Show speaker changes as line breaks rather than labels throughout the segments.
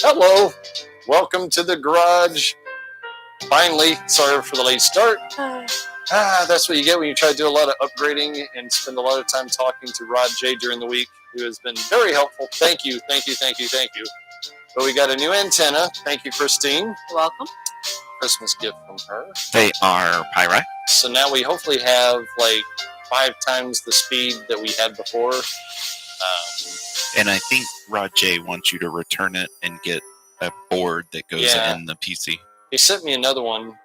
Hello, welcome to the garage. Finally, sorry for the late start. That's what you get when you try to do a lot of upgrading and spend a lot of time talking to Rod J during the week, who has been very helpful. Thank you. But we got a new antenna. Thank you, Christine.
You're welcome.
Christmas gift from her.
They are Pyrex.
So now we hopefully have like 5 times the speed that we had before.
And I think Rod J wants you to return it and get a board that goes in the PC.
He sent me another one.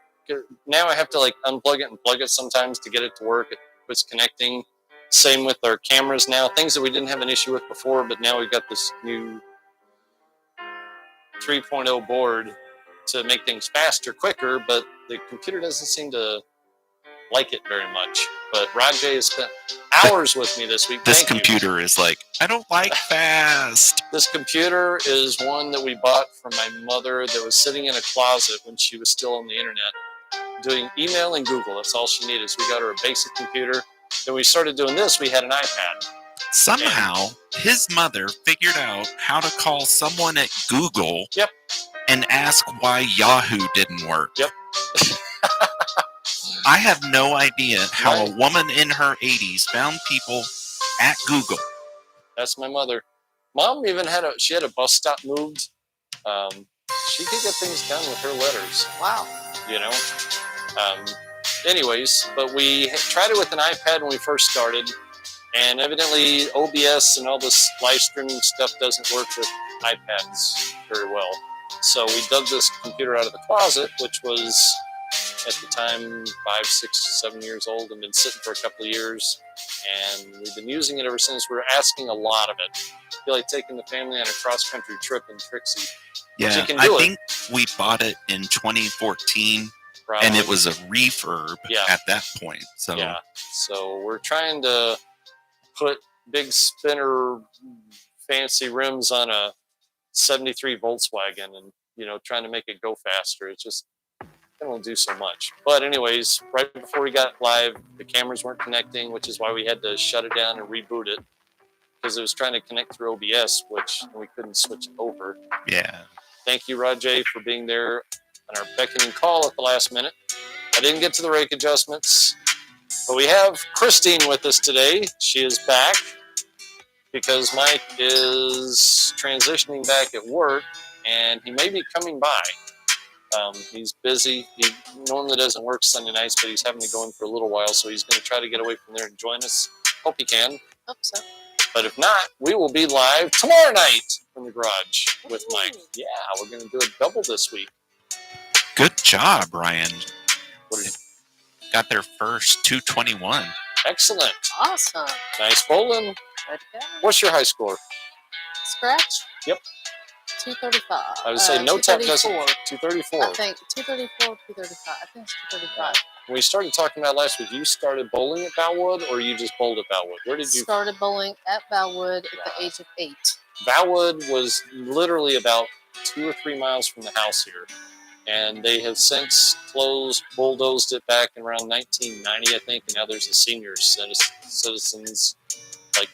Now I have to like unplug it and plug it sometimes to get it to work. It was connecting. Same with our cameras now. Things that we didn't have an issue with before, but now we've got this new 3.0 board to make things faster, quicker, but the computer doesn't seem to like it very much. But Rod J has spent hours with me this week.
This computer is like, I don't like fast.
This computer is one that we bought from my mother that was sitting in a closet when she was still on the internet doing email and Google. That's all she needed. So we got her a basic computer. Then we started doing this. We had an iPad.
Somehow, his mother figured out how to call someone at Google and ask why Yahoo didn't work.
Yep.
I have no idea how a woman in her 80s found people at Google.
That's my mother. Mom even had a bus stop moved. She could get things done with her letters.
Wow.
You know. Anyways, but we tried it with an iPad when we first started, and evidently OBS and all this live streaming stuff doesn't work with iPads very well. So we dug this computer out of the closet, which was at the time 5, 6, 7 years old and been sitting for a couple of years, and we've been using it ever since. We're asking a lot of it. I feel like taking the family on a cross-country trip in Trixie.
Yeah, I think we bought it in 2014, and it was a refurb at that point. So
so we're trying to put big spinner fancy rims on a 73 Volkswagen and, trying to make it go faster. It's just, it won't do so much. But anyways, right before we got live, the cameras weren't connecting, which is why we had to shut it down and reboot it, because it was trying to connect through OBS, which we couldn't switch it over.
Yeah.
Thank you, Rod J, for being there on our beckoning call at the last minute. I didn't get to the rake adjustments, but we have Christine with us today. She is back because Mike is transitioning back at work, and he may be coming by. He's busy. He normally doesn't work Sunday nights, but he's having to go in for a little while, so he's going to try to get away from there and join us. Hope he can.
Hope so.
But if not, we will be live tomorrow night from the garage with Mike. Yeah, we're going to do a double this week.
Good job, Ryan. Got their first 221.
Excellent.
Awesome.
Nice bowling. What's your high score?
Scratch?
Yep.
235.
I would say no tech doesn't. 234.
I think 234, 235. I think it's 235.
When we started talking about last week, you started bowling at Valwood, or you just bowled at Valwood? Where did you?
Started bowling at Valwood at the age of 8.
Valwood was literally about 2 or 3 miles from the house here, and they have since bulldozed it back in around 1990, I think, and now there's a senior citizens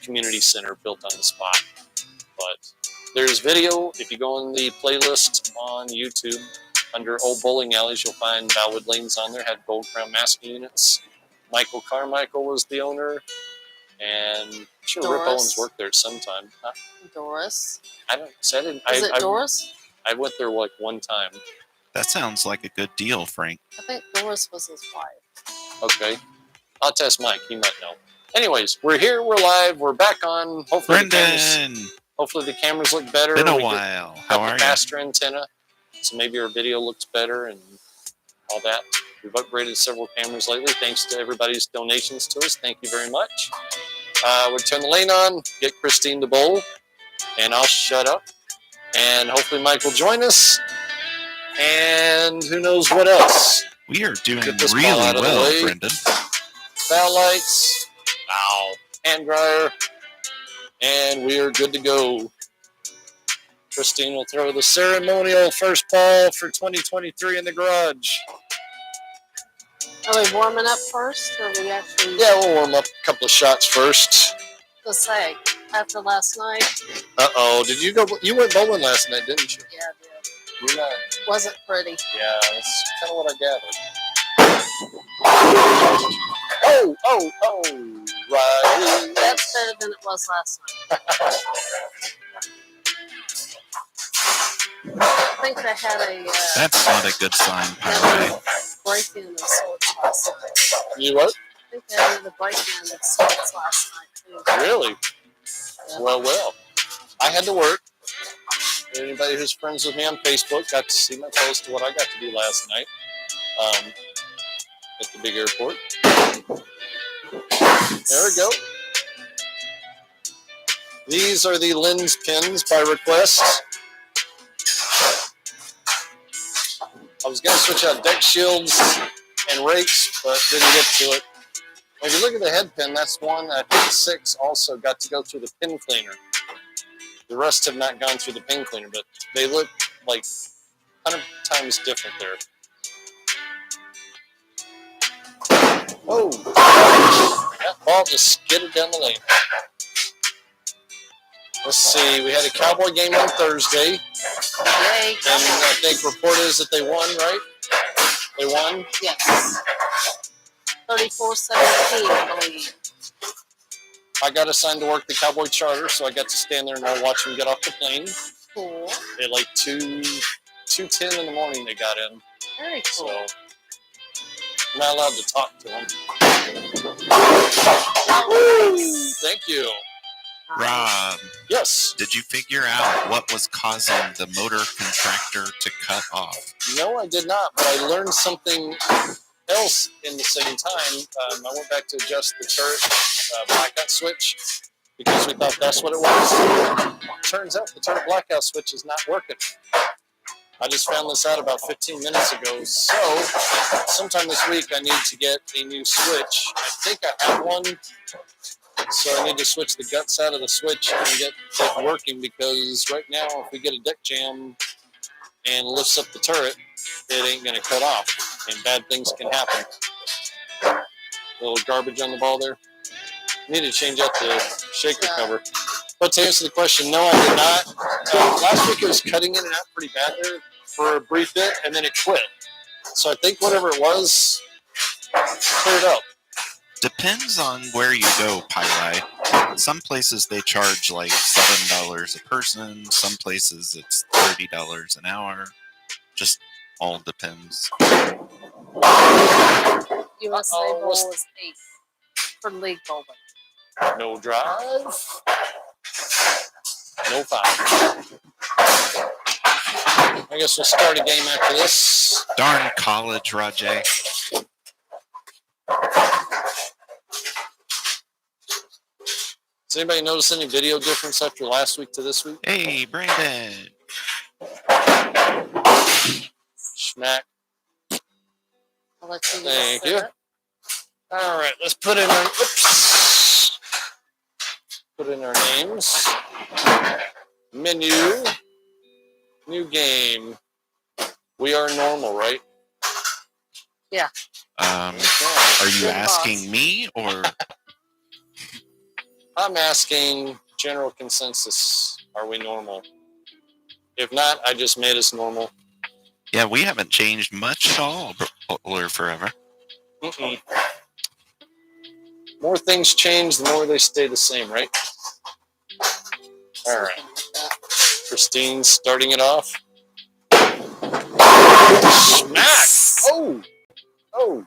community center built on the spot. But there's video. If you go in the playlist on YouTube under Old Bowling Alleys, you'll find Valwood Lanes on there. Had Gold Crown masking units. Michael Carmichael was the owner, and I'm sure Doris. Rip Owens worked there sometime. Huh?
Doris.
Is
it Doris?
I went there one time.
That sounds like a good deal, Frank.
I think Doris was his wife.
Okay. I'll test Mike. He might know. Anyways, we're here. We're live. We're back on. Hopefully the cameras look better.
Been a while. How are you?
Faster antenna, so maybe our video looks better and all that. We've upgraded several cameras lately, thanks to everybody's donations to us. Thank you very much. We'll turn the lane on, get Christine to bowl, and I'll shut up. And hopefully Mike will join us. And who knows what else.
We are doing really well, Brendan.
Foul lights. Ow. Hand dryer. And we are good to go. Christine will throw the ceremonial first ball for 2023 in the garage.
Are we warming up first, or are we actually...
Yeah, we'll warm up a couple of shots first.
Let's say, after last night.
Uh-oh. Did you go? You went bowling last night, didn't you?
Yeah, I did.
You're not.
Wasn't pretty.
Yeah, that's kind of what I gathered. Oh, right.
That's better than it was last night. I think they had a
That's not a good sign, by the way.
break-in of sorts last night.
You what?
I think they had a break-in of sorts last night, too.
Really?
Yeah.
Well. I had to work. Anybody who's friends with me on Facebook got to see my post of what I got to do last night at the big airport. There we go. These are the lens pins by request. I was going to switch out deck shields and rakes, but didn't get to it. If you look at the head pin, that's one. I think 6 also got to go through the pin cleaner. The rest have not gone through the pin cleaner, but they look like 100 times different there. Oh! That ball just skidded down the lane. Let's see, we had a Cowboy game on Thursday.
Yay,
And I think report is that they won, right? They won?
Yes. 34-17, I believe.
I got assigned to work the Cowboy Charter, so I got to stand there and I watch them get off the plane.
Cool.
At like 2:10 in the morning they got in.
Very cool.
So I'm not allowed to talk to them.
Nice.
Thank you.
Rob,
Yes.
did you figure out what was causing the motor contractor to cut off?
No, I did not, but I learned something else in the same time. I went back to adjust the turret blackout switch because we thought that's what it was. Turns out the turret blackout switch is not working. I just found this out about 15 minutes ago. So sometime this week I need to get a new switch. I think I have one. So I need to switch the guts out of the switch and get it working because right now if we get a deck jam and lifts up the turret, it ain't going to cut off and bad things can happen. A little garbage on the ball there. Need to change out the shaker cover. But to answer the question, no, I did not. Last week it was cutting in and out pretty bad there for a brief bit and then it quit. So I think whatever it was cleared up.
Depends on where you go, Pyrite. Some places they charge like $7 a person. Some places it's $30 an hour. Just all depends.
USA Bowl was 8 for league bowling.
No drive. No foul. I guess we'll start a game after this.
Darn college, Rajay.
Does anybody notice any video difference after last week to this week?
Hey, Brandon.
Schmack.
I'll let you
Thank
set
you.
it.
All right, let's put in our put in our names. Menu. New game. We are normal, right?
Yeah.
Are you
Good
asking
boss.
me or?
I'm asking general consensus. Are we normal? If not, I just made us normal.
Yeah, we haven't changed much at all, or forever.
Mm-mm. More things change, the more they stay the same, right? All right.
Something like that.
Christine's starting it off. Smack! Oh! Oh!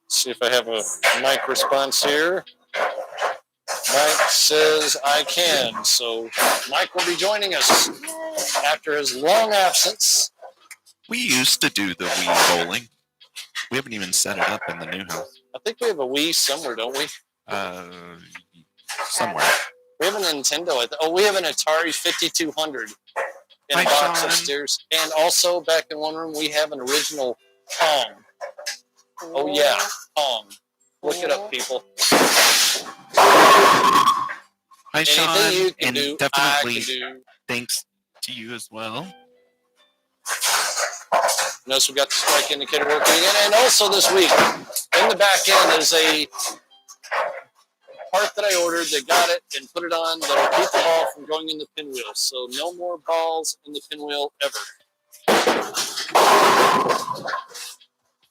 Let's see if I have a mic response here. Mike says I can. So Mike will be joining us after his long absence.
We used to do the Wii bowling. We haven't even set it up in the new house.
I think we have a Wii somewhere, don't we?
Somewhere.
We have a Nintendo. We have an Atari 5200 in a box upstairs. And also, back in one room, we have an original Pong. Oh, yeah, Pong. Look it up, people.
Hi,
Anything
Sean.
you can
And
do,
definitely
I can do.
thanks to you as well.
Notice we got the strike indicator working again. And also this week, in the back end is a part that I ordered. They got it and put it on. That'll keep the ball from going in the pinwheel. So no more balls in the pinwheel ever.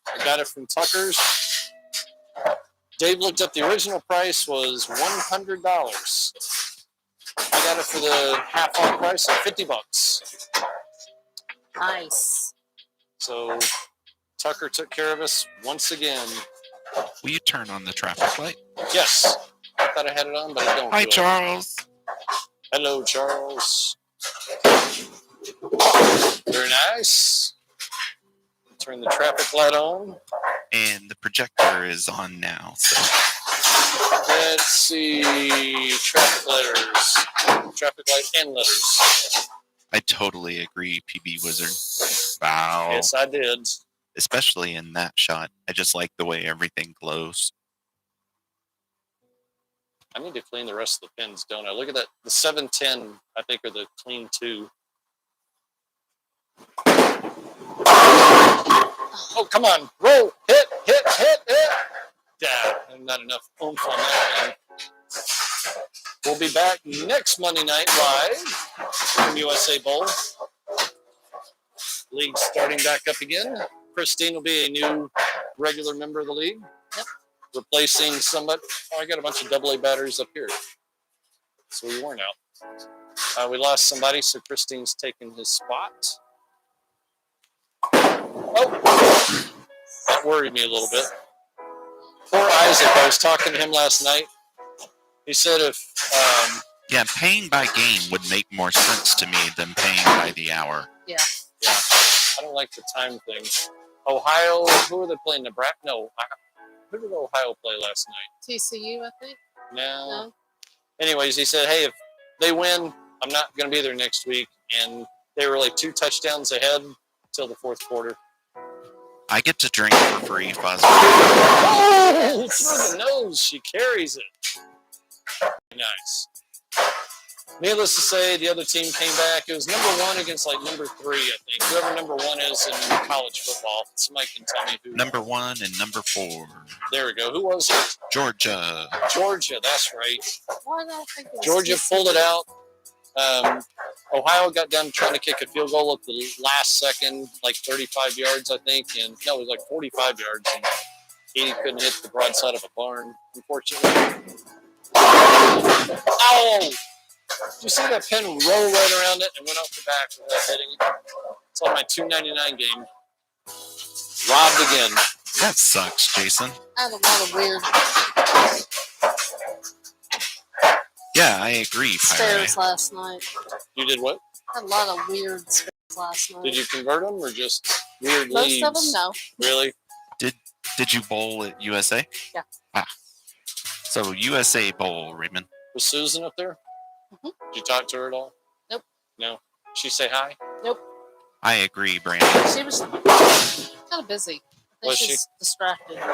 I got it from Tucker's. Dave looked up the original price was $100. I got it for the half off price of $50.
Nice.
So Tucker took care of us once again.
Will you turn on the traffic light?
Yes. I thought I had it on, but I don't.
Hi, Charles.
Hello, Charles. Very nice. Turn the traffic light on.
And the projector is on now. So
Let's see. Traffic letters. Traffic light and letters.
I totally agree, PB Wizard. Wow.
Yes, I did.
Especially in that shot. I just like the way everything glows.
I need to clean the rest of the pins, don't I? Look at that. The 710, I think, are the clean two. Oh, come on. Roll. Hit. Yeah, not enough oomph on that one. We'll be back next Monday night live from USA Bowl. League starting back up again. Christine will be a new regular member of the league.
Yep.
Replacing somebody. Oh, I got a bunch of AA batteries up here. So we weren't out. We lost somebody, so Christine's taking his spot. Oh, that worried me a little bit. Poor Isaac. I was talking to him last night. He said if...
yeah, paying by game would make more sense to me than paying by the hour.
Yeah.
I don't like the time thing. Ohio, who are they playing? Nebraska? No. Who did Ohio play last night?
TCU, I think.
No. Anyways, he said, hey, if they win, I'm not going to be there next week. And they were like 2 touchdowns ahead until the fourth quarter.
I get to drink for free, Fuzz.
Oh, through the nose. She carries it. Nice. Needless to say, the other team came back. It was number 1 against like number 3, I think. Whoever number 1 is in college football. Somebody can tell me who.
Number 1 and number 4.
There we go. Who was it?
Georgia.
Georgia, that's right.
Why did I think it was
Georgia
TCU?
pulled it out. Ohio got down trying to kick a field goal at the last second, like 35 yards, I think. And no, it was like 45 yards. And he couldn't hit the broadside of a barn, unfortunately. Ow! Did you see that pin roll right around it and went off the back without hitting it? It's on my $2.99 game. Robbed again.
That sucks, Jason.
I had a lot of weird
Yeah, I agree,
spares
Pyre.
last night.
You did what?
I had a lot of weird spares last night.
Did you convert them or just weird
Most
leads?
of them, no.
Really?
Did you bowl at USA?
Yeah.
Ah. So USA Bowl, Raymond.
Was Susan up there?
Mm-hmm.
Did you talk to her at all?
Nope.
No? She say hi?
Nope.
I agree, Brandon.
She was kind of busy. I think
Was she?
she's distracted.
Were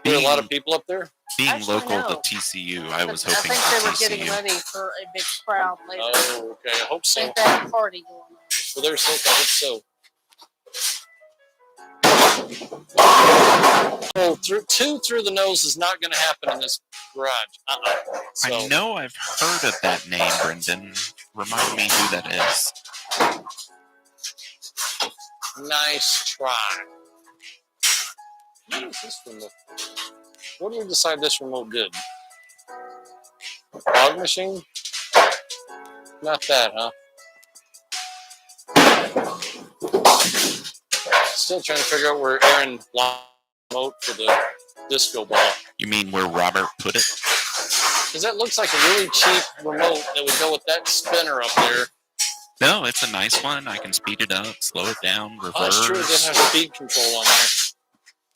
there a lot of people up there?
Being
Actually,
local
no.
to TCU, I was
I
hoping
think
for
they were getting
TCU.
ready for a big crowd later.
Oh, okay. I hope
I
so.
think they had a party going on.
For their sake, I hope so. Oh, two through the nose is not going to happen in this garage. So,
I know I've heard of that name, Brendan. Remind me who that is.
nice try. What is this remote? What did we decide this remote did? Fog machine? Not that, huh? Still trying to figure out where Aaron lost the remote for the disco ball.
You mean where Robert put it?
Because that looks like a really cheap remote that would go with that spinner up there.
No, it's a nice one. I can speed it up, slow it down, reverse.
Oh, that's true. It didn't have speed control on there.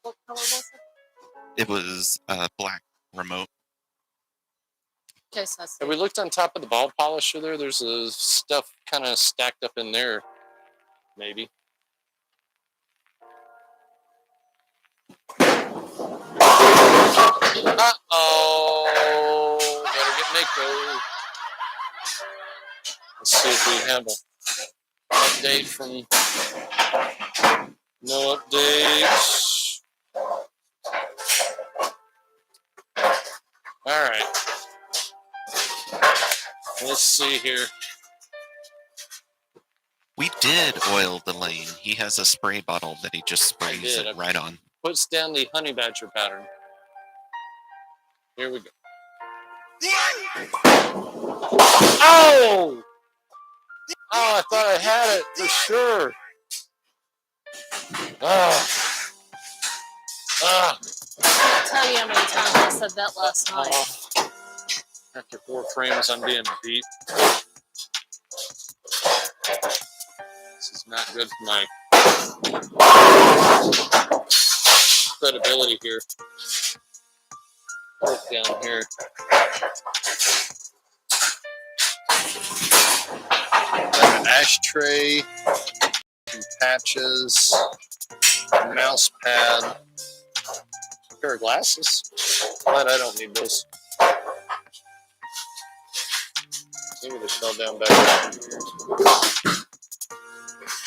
What color was it?
It was a black remote.
Okay, so I see.
Have we looked on top of the ball polisher there? There's stuff kind of stacked up in there. Maybe. Uh-oh. Better get Mako. Let's see if we have an update from... No updates. All right. Let's see here.
We did oil the lane. He has a spray bottle that he just sprays it right on.
Puts down the honey badger pattern. Here we go. Oh! Oh, I thought I had it for sure. Ah. Ah.
I can't tell you how many times I said that last night.
After 4 frames, I'm being beat. This is not good for my credibility here. Look down here. Got an ashtray, some patches, a mouse pad, a pair of glasses. But I don't need those. Maybe they fell down back down here.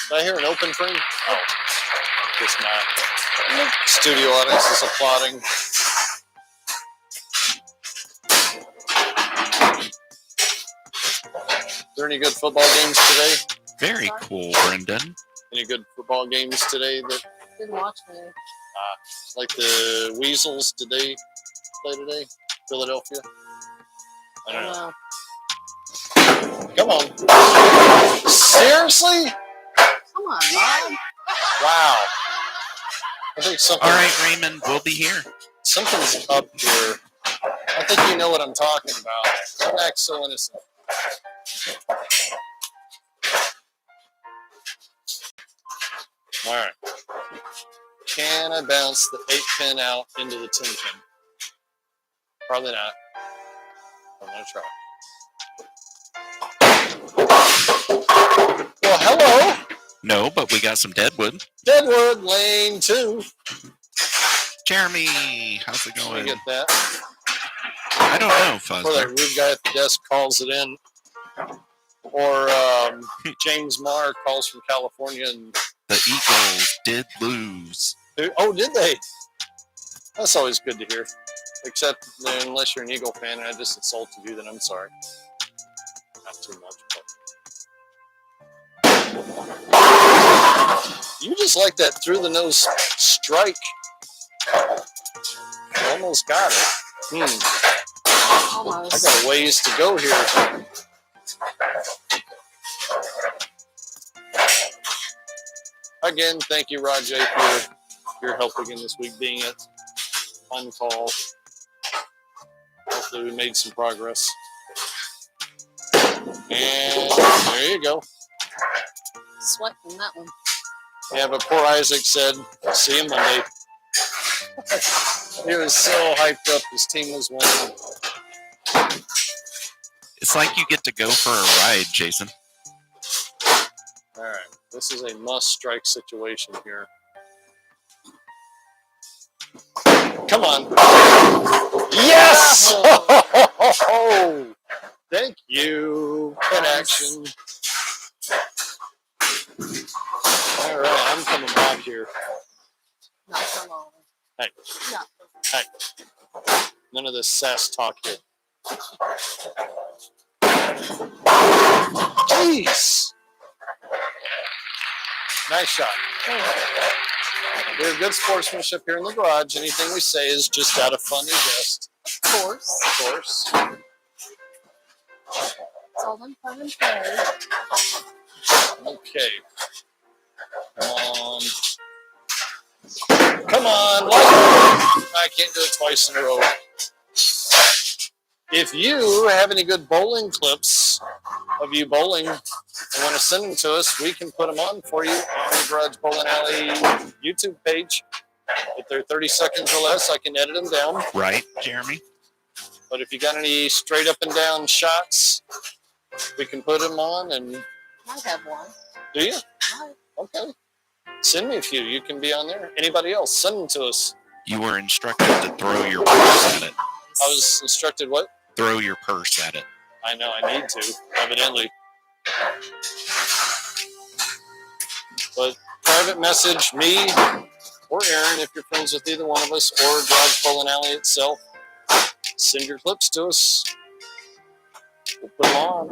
Did I hear an open frame? Oh, guess not. Studio audience is applauding. Are there any good football games today?
Very cool, Brendan.
Any good football games today that
Didn't watch me.
like the Weasels? Did they play today? Philadelphia? I don't know. Come on. Seriously?
Come on, Bob.
Wow. I think something.
All right, Raymond, we'll be here.
Something's up here. I think you know what I'm talking about. Don't act so innocent. All right. Can I bounce the 8-pin out into the 10-pin? Probably not. I'm going to try. Well, hello.
No, but we got some deadwood.
Deadwood, lane 2.
Jeremy, how's it
Let
going?
me get that.
I don't know,
Before that
Fuzzer.
rude guy at the desk calls it in. Or James Marr calls from California. And
The Eagles did lose.
oh, did they? That's always good to hear. Except unless you're an Eagle fan and I just insulted you, then I'm sorry. Not too much, but. You just like that through the nose strike. Almost got it. I
Almost.
got a ways to go here. Again, thank you, Rajay, for your help again this week, being it on call. Hopefully we made some progress. And there you go.
Sweating that one.
Yeah, but poor Isaac said, see you Monday. He was so hyped up his team was winning.
It's like you get to go for a ride, Jason.
All right, this is a must-strike situation here. Come on. Yes! Oh, thank you. In action. All right, I'm coming back here.
Not for long.
Hey,
Not
hey. None of this sass talk here. Jeez. Nice shot. We have good sportsmanship here in the garage. Anything we say is just out of fun and jest.
Of course.
Of course.
It's all in fun and play.
Okay. Come on. I can't do it twice in a row. If you have any good bowling clips of you bowling and want to send them to us, we can put them on for you on the Garage Bowling Alley YouTube page. If they're 30 seconds or less, I can edit them down.
Right, Jeremy?
But if you got any straight up and down shots, we can put them on. And
Might have one.
do you?
Might.
Okay. Send me a few. You can be on there. Anybody else, send them to us.
You were instructed to throw your purse at it.
I was instructed what?
Throw your purse at it.
I know I need to, evidently. But private message me or Aaron if you're friends with either one of us, or Garage Bowling Alley itself. Send your clips to us. We'll Put them on.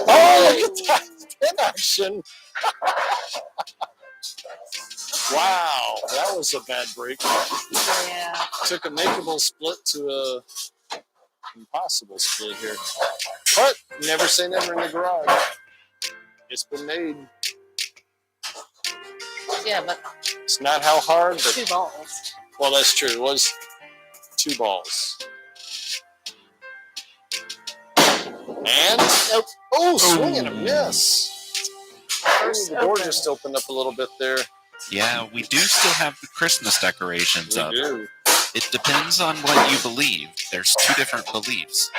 Oh, look at that pin action. Wow, that was a bad break.
Yeah.
Took a makeable split to a impossible split here. But never say never in the garage. It's been made.
Yeah, but
It's not how hard, but
2 balls.
well, that's true. It was 2 balls. And
Nope.
oh, swing and a miss.
First
The door
open.
just opened up a little bit there.
Yeah, we do still have the Christmas decorations
We
up.
do.
It depends on what you believe. There's 2 different beliefs.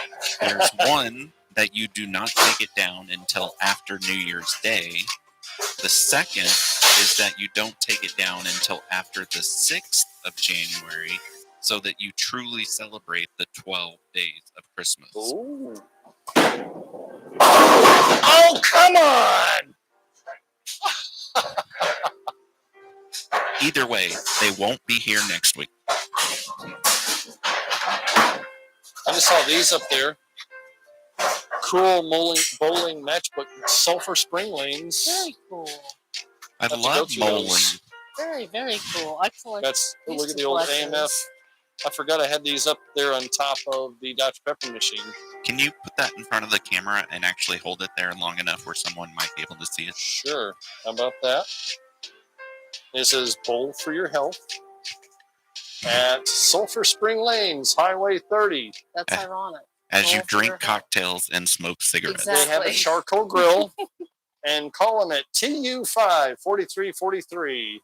There's one that you do not take it down until after New Year's Day. The second is that you don't take it down until after the 6th of January so that you truly celebrate the 12 days of Christmas.
Ooh. Oh, come on!
Either way, they won't be here next week.
I just saw these up there. Cool bowling matchbook sulfur spring lanes.
Very cool.
I
Have to go
love
through
bowling.
those.
Very, very cool. I collect.
That's oh,
used
look at
to
the old
collect
AMF.
those.
I forgot I had these up there on top of the Dr. Pepper machine.
Can you put that in front of the camera and actually hold it there long enough where someone might be able to see it?
Sure. How about that? This is Bowl for Your Health at Sulphur Spring Lanes, Highway 30.
That's ironic.
As you
Bowl for your
drink
health.
cocktails and smoke cigarettes.
Exactly.
They have a charcoal grill and call them at TU5 4343.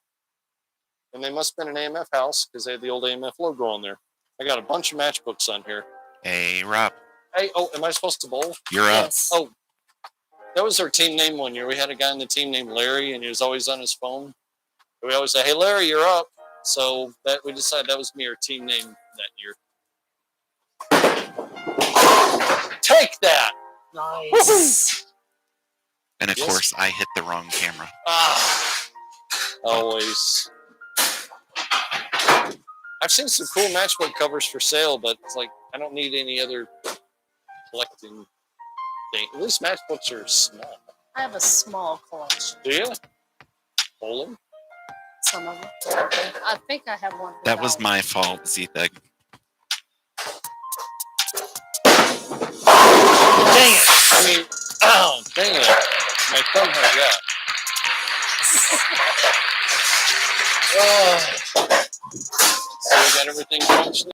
And they must have been an AMF house because they had the old AMF logo on there. I got a bunch of matchbooks on here.
Hey, Rob,
Hey, oh, am I supposed to bowl?
you're up.
Yes.
Oh, that was our team name one year. We had a guy on the team named Larry, and he was always on his phone. We always say, "Hey, Larry, you're up." So that we decided that was me, our team name that year. Take that!
Nice.
And of
Yes.
course, I hit the wrong camera.
Ah, always. I've seen some cool matchbook covers for sale, but it's like I don't need any other collecting thing. At least matchbooks are small.
I have a small collection.
Do you? Bowling?
Some of them. I think I have one.
That was
without-
my fault, Z-Thug.
Dang it! I mean, oh, dang it. My thumb hurt, yeah. Oh. So we got everything punched.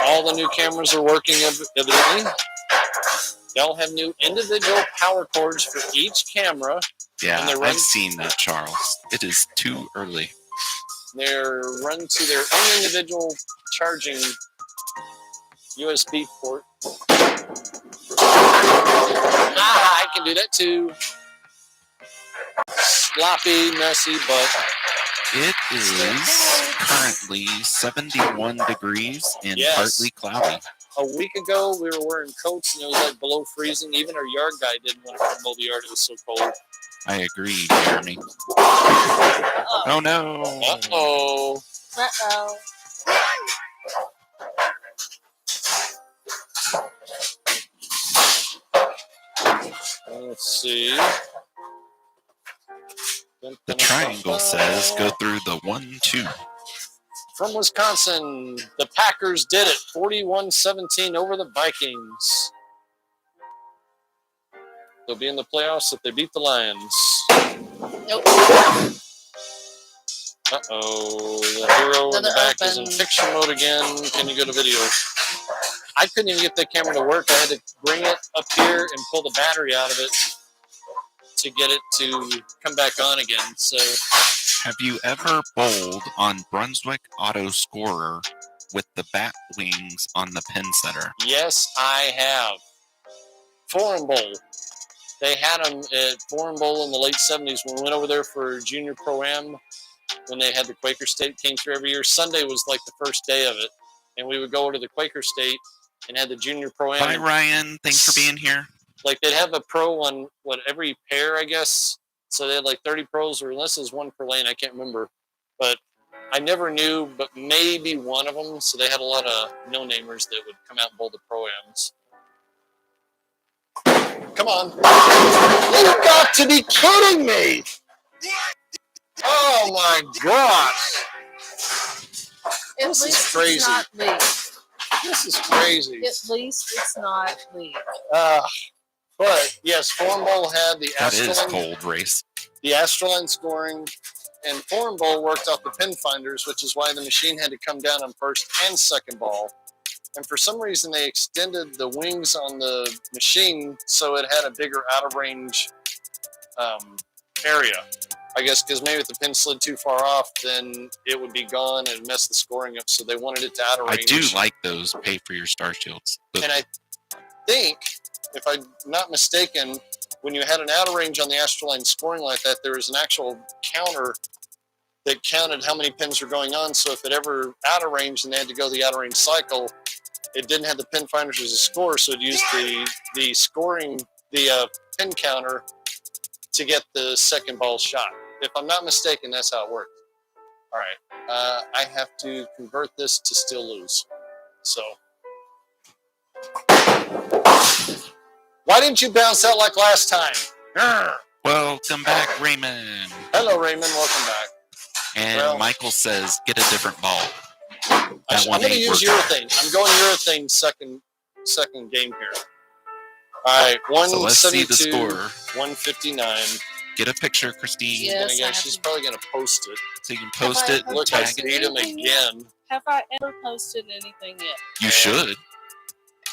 All the new cameras are working evidently. They'll have new individual power cords for each camera.
Yeah,
And they run-
I've seen that, Charles. It is too early.
They're run to their own individual charging USB port. I can do that too. Sloppy, messy, but
It is currently 71 degrees and
Yes.
partly cloudy.
a week ago we were wearing coats and it was like below freezing. Even our yard guy didn't want to come mow the yard. It was so cold.
I agree, Jeremy. Oh no!
Uh-oh.
Uh-oh.
Let's see.
The triangle says go through the 1-2.
From Wisconsin, the Packers did it. 41-17 over the Vikings. They'll be in the playoffs if they beat the Lions.
Nope.
Uh-oh. The hero in the
Another
back is in
open.
picture mode again. Can you go to video? I couldn't even get that camera to work. I had to bring it up here and pull the battery out of it to get it to come back on again. So
Have you ever bowled on Brunswick Auto Scorer with the bat wings on the pin setter?
yes, I have. Forum Bowl. They had them at Forum Bowl in the late 70s when we went over there for Junior Pro-Am when they had the Quaker State came through every year. Sunday was like the first day of it. And we would go to the Quaker State and had the Junior Pro-Am.
Bye, Ryan. Thanks for being here.
Like they'd have a pro on every pair, I guess. So they had like 30 pros, or unless it was one per lane, I can't remember. But I never knew, but maybe one of them. So they had a lot of no-namers that would come out and bowl the Pro-Ams. Come on. You've got to be kidding me. Oh, my gosh.
At
This is
least
crazy.
it's not league.
This is crazy.
At least it's not league.
But, yes, Foreign Bowl had the
That is
Astroline.
cold race.
The Astroline scoring, and Foreign Bowl worked off the pin finders, which is why the machine had to come down on first and second ball. And for some reason, they extended the wings on the machine so it had a bigger out-of-range area. I guess because maybe if the pin slid too far off, then it would be gone and mess the scoring up. So they wanted it to out of range.
I do like those pay for your star shields.
And I think, if I'm not mistaken, when you had an out of range on the Astroline scoring like that, there was an actual counter that counted how many pins were going on. So if it ever out of range and they had to go the out of range cycle, it didn't have the pin finders as a score. So it used the scoring, the pin counter to get the second ball shot. If I'm not mistaken, that's how it works. All right. I have to convert this to still lose. So. Why didn't you bounce out like last time? Grr.
Welcome back, Raymond.
Hello, Raymond. Welcome back.
And Michael says, get a different ball.
I'm going to use urethane. I'm going urethane second game here. All right. 172,
so let's see the score.
159.
Get a picture, Christine.
Yes,
she's probably going to post it.
So you can post it and
Look, I
tag it.
beat him again.
Have I ever posted anything yet?
You should.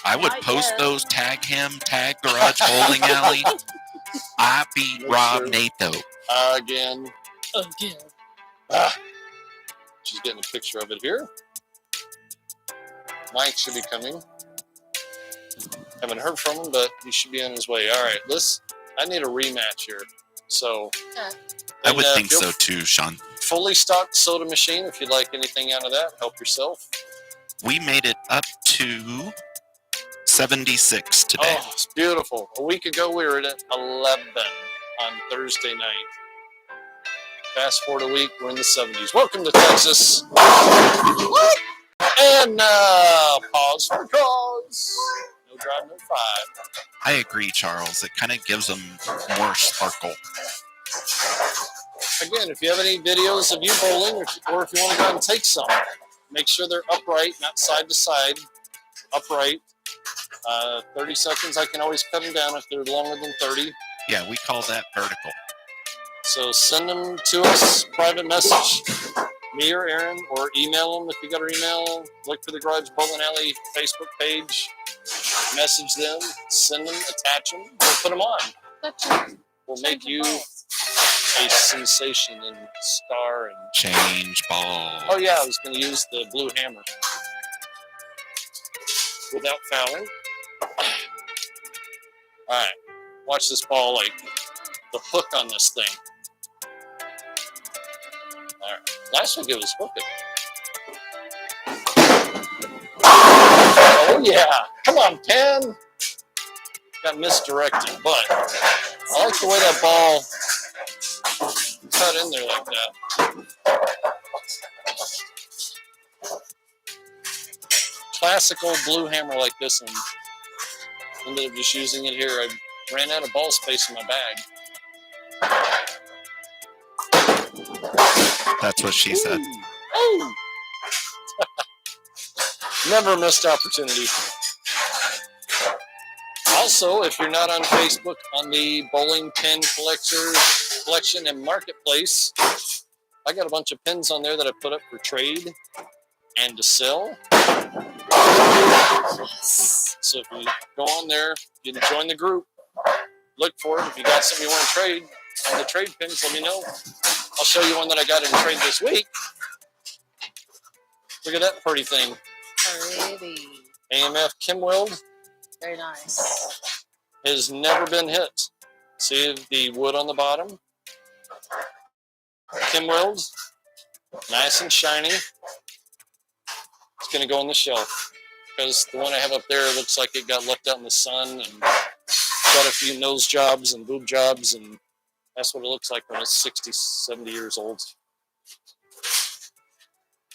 I would post those, tag him, tag Garage Bowling Alley. I beat Rob Nato.
Again. She's getting a picture of it here. Mike should be coming. Haven't heard from him, but he should be on his way. All right, I need a rematch here. So
I would think so too, Sean.
Fully stocked soda machine. If you'd like anything out of that, help yourself.
We made it up to 76 today.
Oh, it's beautiful. A week ago, we were at 11 on Thursday night. Fast forward a week, we're in the 70s. Welcome to Texas. And pause for cause. No drive, no five.
I agree, Charles. It kind of gives them more sparkle.
Again, if you have any videos of you bowling, or if you want to go and take some, make sure they're upright, not side to side. Upright. 30 seconds, I can always cut them down if they're longer than 30.
Yeah, we call that vertical.
So send them to us, private message, me or Aaron, or email them if you got our email. Look for the Garage Bowling Alley Facebook page. Message them, send them, attach them, we'll put them on. We'll make you a sensation and star and
change ball.
Oh yeah, I was going to use the blue hammer without fouling. All right, watch this ball, like the hook on this thing. All right, last week it was hooking. Oh yeah, come on, Pen. Got misdirected, but I like the way that ball cut in there like that. Classical blue hammer like this one. Ended up just using it here. I ran out of ball space in my bag.
That's what she said.
Ooh. Never missed opportunity. Also, if you're not on Facebook, on the Bowling Pin Collection and Marketplace, I got a bunch of pins on there that I put up for trade and to sell. So if you go on there, you can join the group, look for it. If you got something you want to trade on the trade pins, let me know. I'll show you one that I got in trade this week. Look at that pretty thing.
Pretty.
AMF Kimweld.
Very nice.
Has never been hit. See the wood on the bottom? Kimweld. Nice and shiny. It's going to go on the shelf. Because the one I have up there looks like it got left out in the sun and got a few nose jobs and boob jobs, and that's what it looks like when it's 60, 70 years old.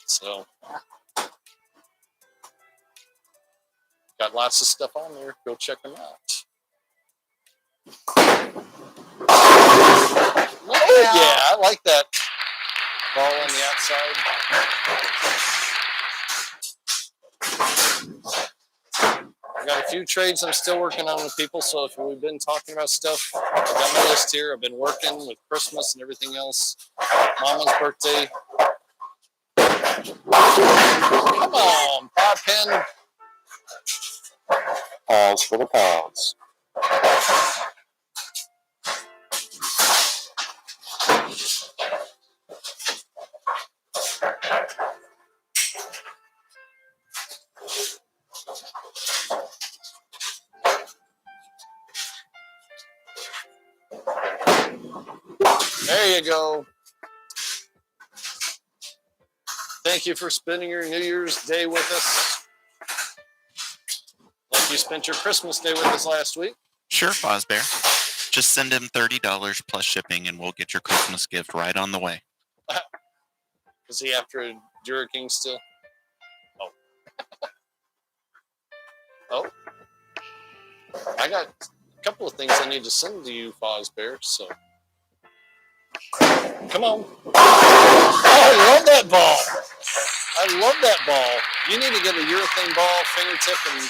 So, got lots of stuff on there. Go check them out. Oh, yeah, I like that ball on the outside. I got a few trades I'm still working on with people, so if we've been talking about stuff, I've got my list here. I've been working with Christmas and everything else. Mama's birthday. Come on, Pop Pen. Pause for the pause. There you go. Thank you for spending your New Year's Day with us. Like you spent your Christmas Day with us last week.
Sure, Fozbear. Just send him $30 plus shipping, and we'll get your Christmas gift right on the way.
Is he after a Dura King still? Oh. Oh. I got a couple of things I need to send to you, Fozbear, so. Come on. Oh, I love that ball. I love that ball. You need to get a urethane ball, fingertip, and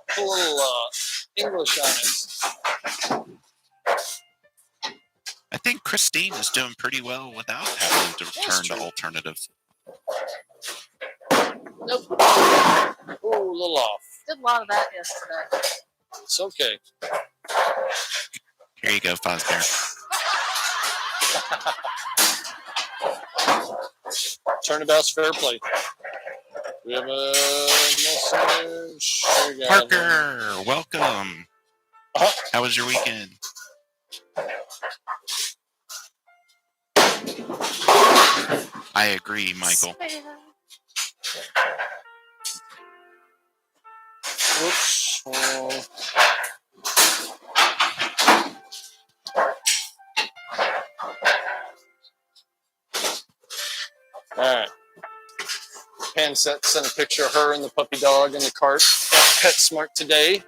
put a little English on it.
I think Christine is doing pretty well without having to return to alternatives.
Nope.
Oh, a little off.
Did a lot of that yesterday.
It's okay.
Here you go, Fozbear.
Turnabout's fair play. We have a message.
Parker, welcome. How was your weekend? I agree, Michael.
Whoops. All right. Panset sent a picture of her and the puppy dog in the cart at PetSmart today.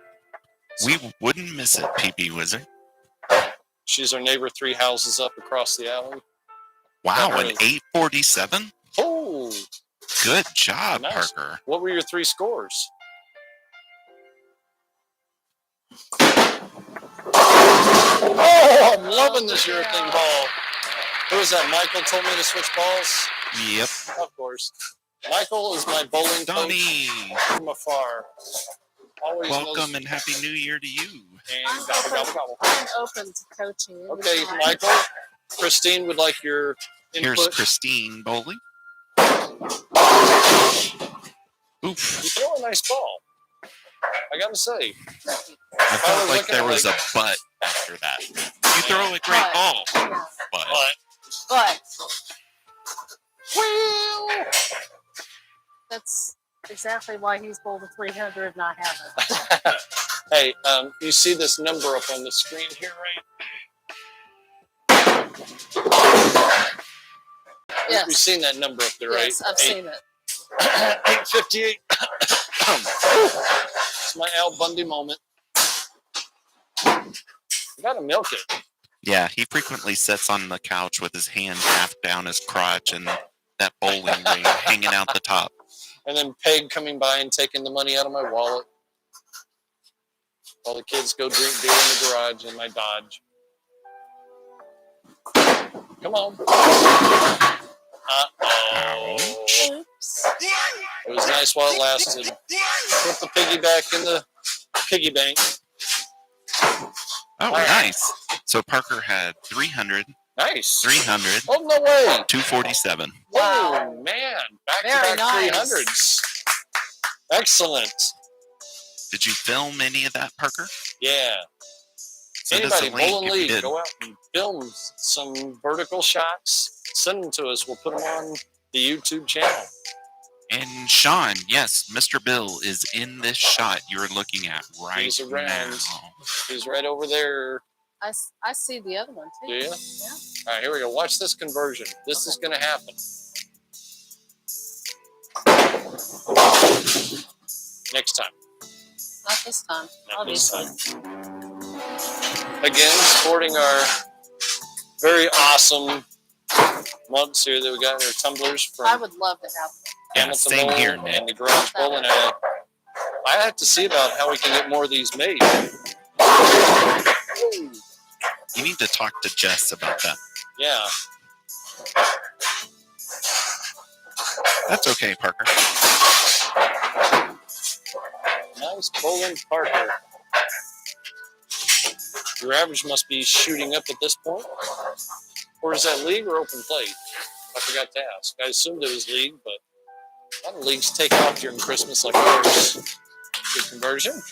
We wouldn't miss it, PP Wizard.
She's our neighbor 3 houses up across the alley.
Wow, an 847?
Oh,
good job,
nice.
Parker.
What were your 3 scores? Oh, I'm loving this urethane ball. Who is that? Michael told me to switch balls?
Yep.
Of course. Michael is my bowling
Donnie.
coach from afar. Always
welcome
knows.
and Happy New Year to you.
And gobble, gobble, gobble.
I'm open to coaching.
Okay, Michael. Christine would like your input.
Here's Christine bowling. Oof.
You throw a nice ball. I gotta say.
I felt like there was a butt after that. You throw a great ball. But.
Well.
That's exactly why he's bowled a 300 and I haven't.
Hey, you see this number up on the screen here, right?
Yes.
We've seen that number up there, right?
Yes, I've seen it.
858. It's my Al Bundy moment. You gotta milk it.
Yeah, he frequently sits on the couch with his hand half down his crotch and that bowling ring hanging out the top.
And then Peg coming by and taking the money out of my wallet. While the kids go drink beer in the garage in my Dodge. Come on. Uh-oh.
Oops.
It was nice while it lasted. Put the piggy back in the piggy bank.
Oh, nice. So Parker had 300.
Nice.
300.
Oh, no way.
247.
Wow. Oh, man. Back-to-back
Very
300s. Excellent.
Did you film any of that, Parker?
Yeah.
Send us
Anybody,
a link
Bowling
if you
League,
did.
go out and film some vertical shots. Send them to us. We'll put them on the YouTube channel.
And Sean, yes, Mr. Bill is in this shot you're looking at right
He's around.
now.
He's right over there.
I see the other one too.
Do you?
Yeah.
All right, here we go. Watch this conversion. This is going to happen. Next time.
Not this time.
Not this
Obviously.
time. Again, sporting our very awesome mugs here that we got in our tumblers from
I would love to have them.
Yeah,
Hamilton
same
Bowl
here, Nick.
and the Garage Bowl, and I have to see about how we can get more of these made.
You need to talk to Jess about that.
Yeah.
That's okay, Parker.
Nice Poland Parker. Your average must be shooting up at this point. Or is that league or open play? I forgot to ask. I assumed it was league, but a lot of leagues take off during Christmas like ours. Good conversion.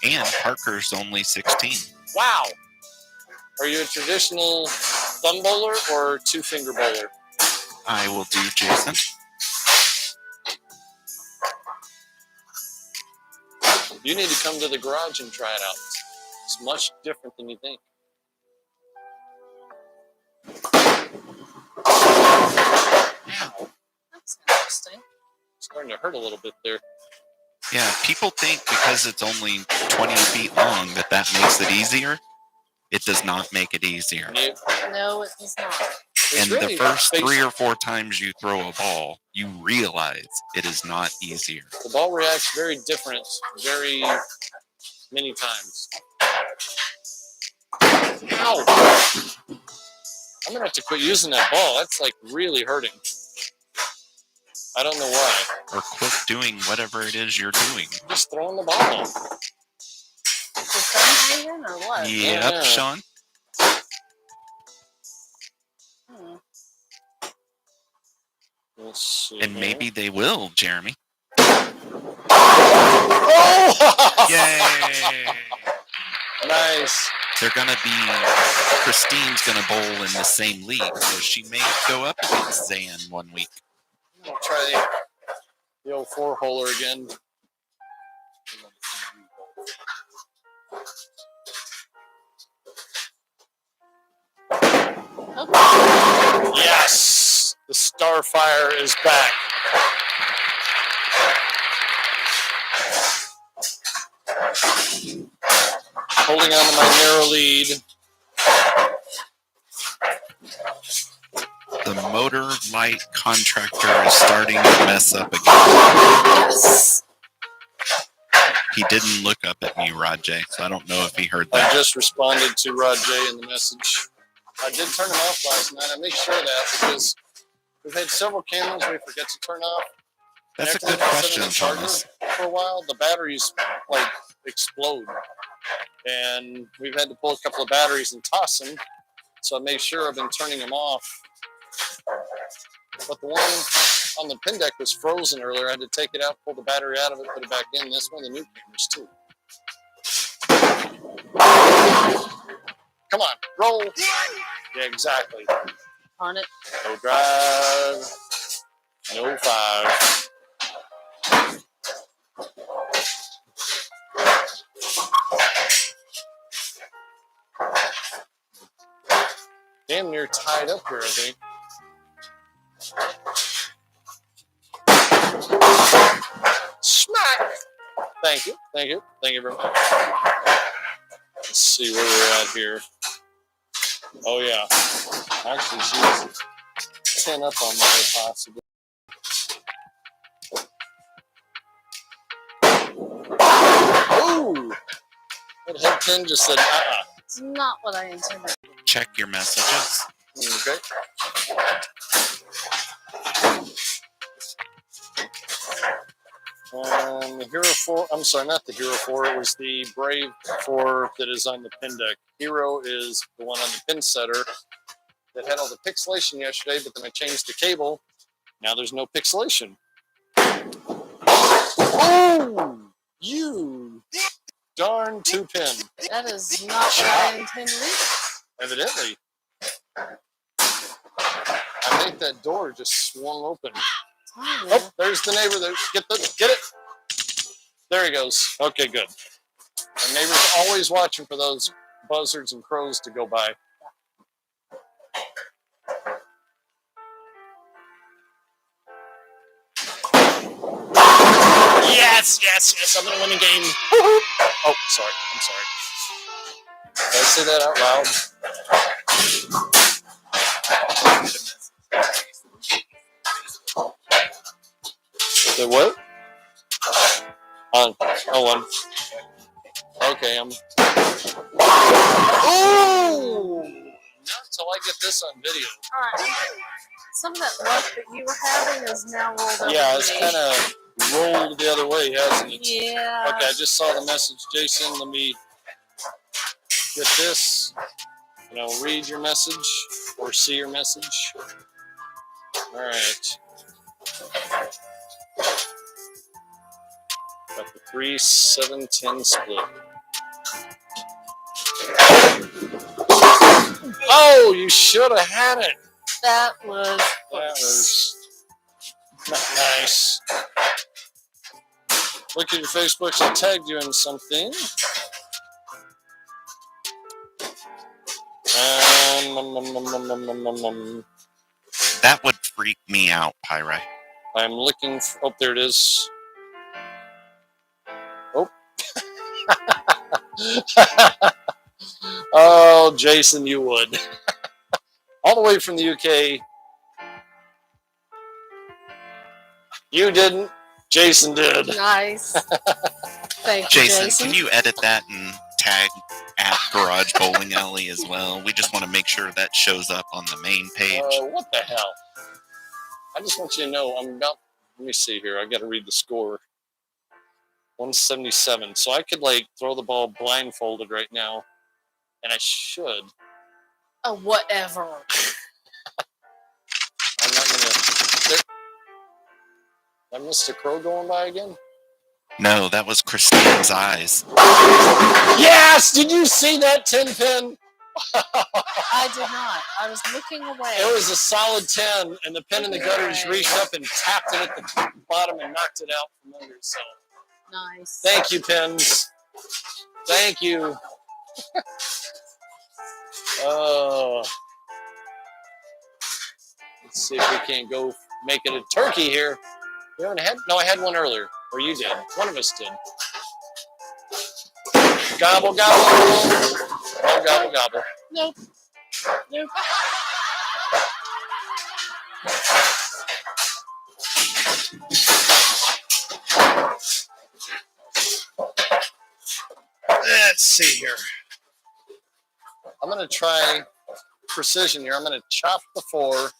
And Parker's only 16.
Wow. Are you a traditional thumb bowler or two-finger bowler?
I will do Jason.
You need to come to the garage and try it out. It's much different than you think.
That's interesting.
It's starting to hurt a little bit there.
Yeah, people think because it's only 20 feet long that makes it easier. It does not make it easier.
No, it does not.
And the first 3 or 4 times you throw a ball, you realize it is not easier.
The ball reacts very different, very many times. Ow! I'm going to have to quit using that ball. That's like really hurting. I don't know why.
Or quit doing whatever it is you're doing.
Just throwing the ball.
Is the sun hanging or what?
Yep,
Yeah.
Sean.
Let's see.
And maybe they will, Jeremy.
Oh!
Yay!
Nice.
They're going to be, Christine's going to bowl in the same league, so she may go up against Zan one week.
I'll try the old 4-holer again.
Okay.
Yes! The Starfire is back. Holding on to my narrow lead.
The motor light contractor is starting to mess up again.
Yes.
Oh.
He didn't look up at me, Rajay, so I don't know if he heard
I
that.
just responded to Rajay in the message. I did turn them off last night. I made sure of that because we've had several cameras we forget to turn off.
That's a
After
good
we've
question,
set it in the
Thomas.
charger for a while, the batteries like explode. And we've had to pull a couple of batteries and toss them. So I made sure I've been turning them off. But the one on the pin deck was frozen earlier. I had to take it out, pull the battery out of it, put it back in. That's one of the new cameras too. Come on, roll. Yeah, exactly.
On it.
No drive. No 5. Damn near tied up here, I think. Smack! Thank you, thank you, thank you very much. Let's see where we're at here. Oh yeah, actually she's 10 up on me possibly. Ooh! That head pin just said
It's not what I intended.
Check your messages.
Okay. The Hero 4, I'm sorry, not the Hero 4, it was the Brave 4 that is on the pin deck. Hero is the one on the pin setter that had all the pixelation yesterday, but then I changed the cable. Now there's no pixelation. Oh! You darn 2-pin.
That is not what I intended either.
Evidently. I think that door just swung open. Oh, there's the neighbor. There. Get it. There he goes. Okay, good. Our neighbor's always watching for those buzzards and crows to go by. Yes! Yes, yes, yes. I'm gonna win the game. Woo-hoo. Oh, sorry. I'm sorry. Did I say that out loud? The what? Oh, okay. Oh! Not until I get this on video.
All right. Some of that luck that you were having is now rolled over.
Yeah, it's kind of rolled the other way, hasn't it?
Yeah.
Okay, I just saw the message, Jason. Let me get this. Read your message or see your message. All right. Got the 3, 7, 10 split. Oh, you should have had it.
That was
Not nice. Look at your Facebook. I tagged you in something.
That would freak me out, Pyre.
I'm looking for. Oh, there it is. Oh. Oh, Jason, you would. All the way from the UK. You didn't. Jason did.
nice. Thank you,
Jason, can you edit that and tag at Garage Bowling Alley as well? We just want to make sure that shows up on the main page.
What the hell? I just want you to know I'm about. Let me see here. I got to read the score. 177. So I could throw the ball blindfolded right now, and I should.
Oh, whatever.
I'm not gonna. I missed a crow going by again.
No, that was Christine's eyes.
Yes! Did you see that 10 pin?
I did not. I was looking away.
It was a solid 10, and the pin in the gutter just reached up and tapped it at the bottom and knocked it out from under. So,
nice.
thank you, pins. Thank you. Let's see if we can't go make it a turkey here. You haven't had? No, I had one earlier. Or you did. One of us did. Gobble, gobble. Oh, gobble, gobble.
Nope.
Let's see here. I'm going to try precision here. I'm going to chop the 4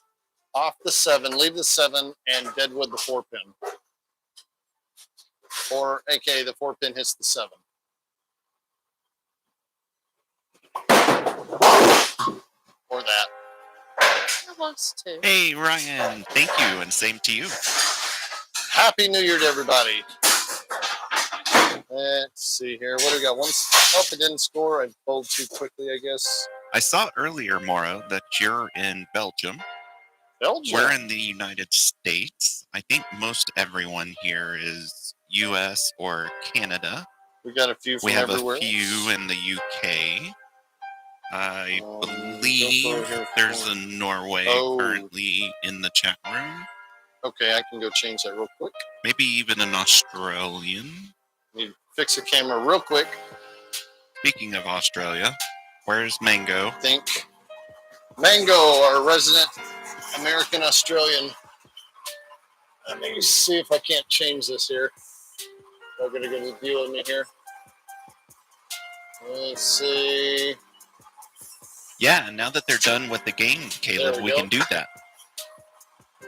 off the 7, leave the 7, and deadwood the 4 pin. Or, aka the 4 pin hits the 7. Or that.
It wants to.
Hey, Ryan, thank you, and same to you.
Happy New Year to everybody. Let's see here. What do we got? Oh, it didn't score. I bowled too quickly, I guess.
I saw earlier, Morrow, that you're in Belgium.
Belgium?
We're in the United States. I think most everyone here is U.S. or Canada.
We got a few from
We have
everywhere.
a few in the UK. I
Go
believe
for
there's a Norway currently in the chat room.
Okay, I can go change that real quick.
Maybe even an Australian.
Need to fix the camera real quick.
Speaking of Australia, where's Mango?
Mango, our resident American Australian. Let me see if I can't change this here. They're going to get a deal with me here. Let's see.
Yeah, now that they're done with the game, Caleb, we can do that.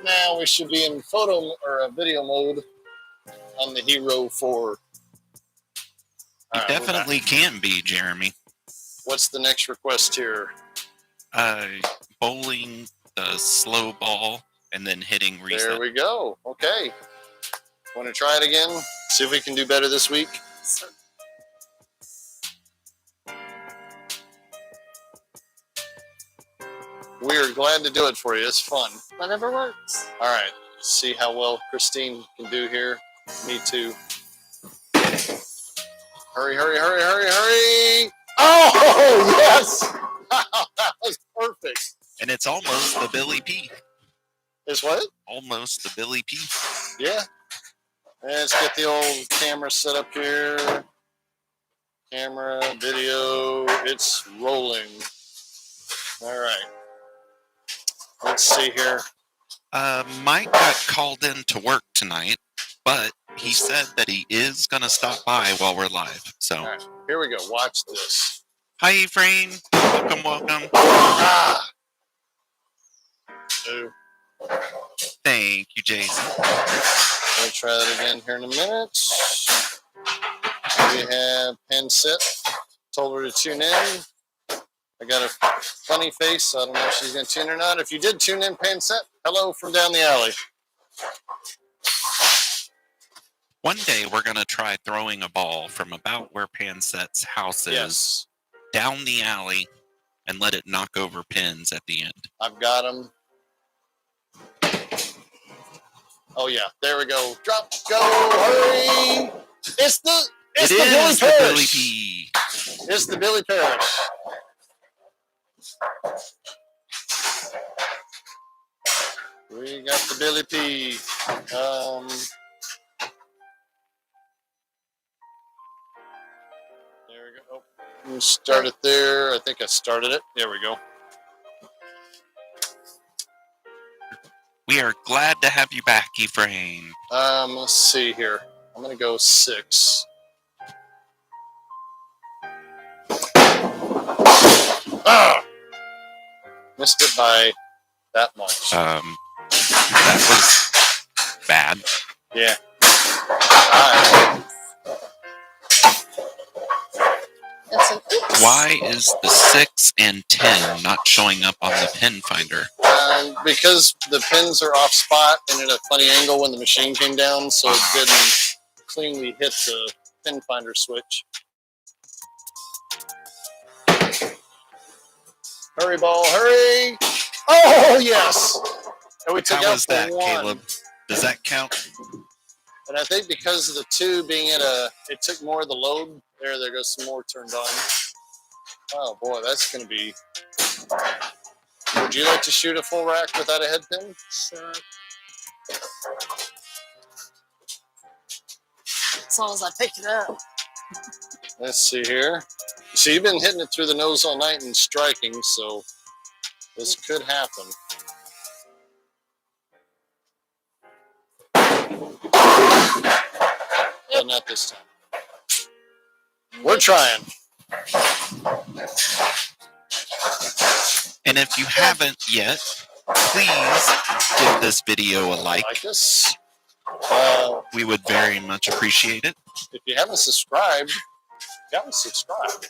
Now we should be in photo or video mode on the Hero 4.
You definitely can be, Jeremy.
What's the next request here?
Bowling the slow ball and then hitting reset.
There we go. Okay. Want to try it again? See if we can do better this week? We are glad to do it for you. It's fun.
Whatever works.
All right. Let's see how well Christine can do here. Me too. Hurry, hurry, hurry, hurry, hurry. Oh, yes. That was perfect.
And it's almost the Billy P.
Is what?
Almost the Billy P.
Yeah. Let's get the old camera set up here. Camera, video, it's rolling. All right. Let's see here.
Mike got called in to work tonight, but he said that he is going to stop by while we're live. So,
all right, here we go. Watch this.
Hi, Ephraim. Welcome.
Ah! Ooh.
Thank you, Jason.
We'll try that again here in a minute. We have pen set. Told her to tune in. I got a funny face, so I don't know if she's going to tune or not. If you did tune in, pen set, hello from down the alley.
One day we're going to try throwing a ball from about where Panset's house is down the alley and let it knock over pins at the end.
I've got them. Oh, yeah. There we go. Drop, go, hurry. It's the Billy
P.
It's the Billy Parrish. We got the Billy P. There we go. Oh, start it there. I think I started it. There we go.
We are glad to have you back, Ephraim.
Let's see here. I'm going to go 6. Ah! Missed it by that much.
That was bad.
Yeah.
Why is the 6 and 10 not showing up on the pin finder?
Because the pins are off spot and at a funny angle when the machine came down, so it didn't cleanly hit the pin finder switch. Hurry, ball, hurry! Oh, yes! And we took
How
out
was that,
1.
Caleb? Does that count?
And I think because of the 2 being it took more of the load. There goes some more turned on. Oh boy, that's going to be. Would you like to shoot a full rack without a head pin?
Sure. As long as I pick it up.
Let's see here. So you've been hitting it through the nose all night and striking, so this could happen. But not this time. We're trying.
And if you haven't yet, please give this video a like.
Like us.
We would very much appreciate it.
If you haven't subscribed, subscribe.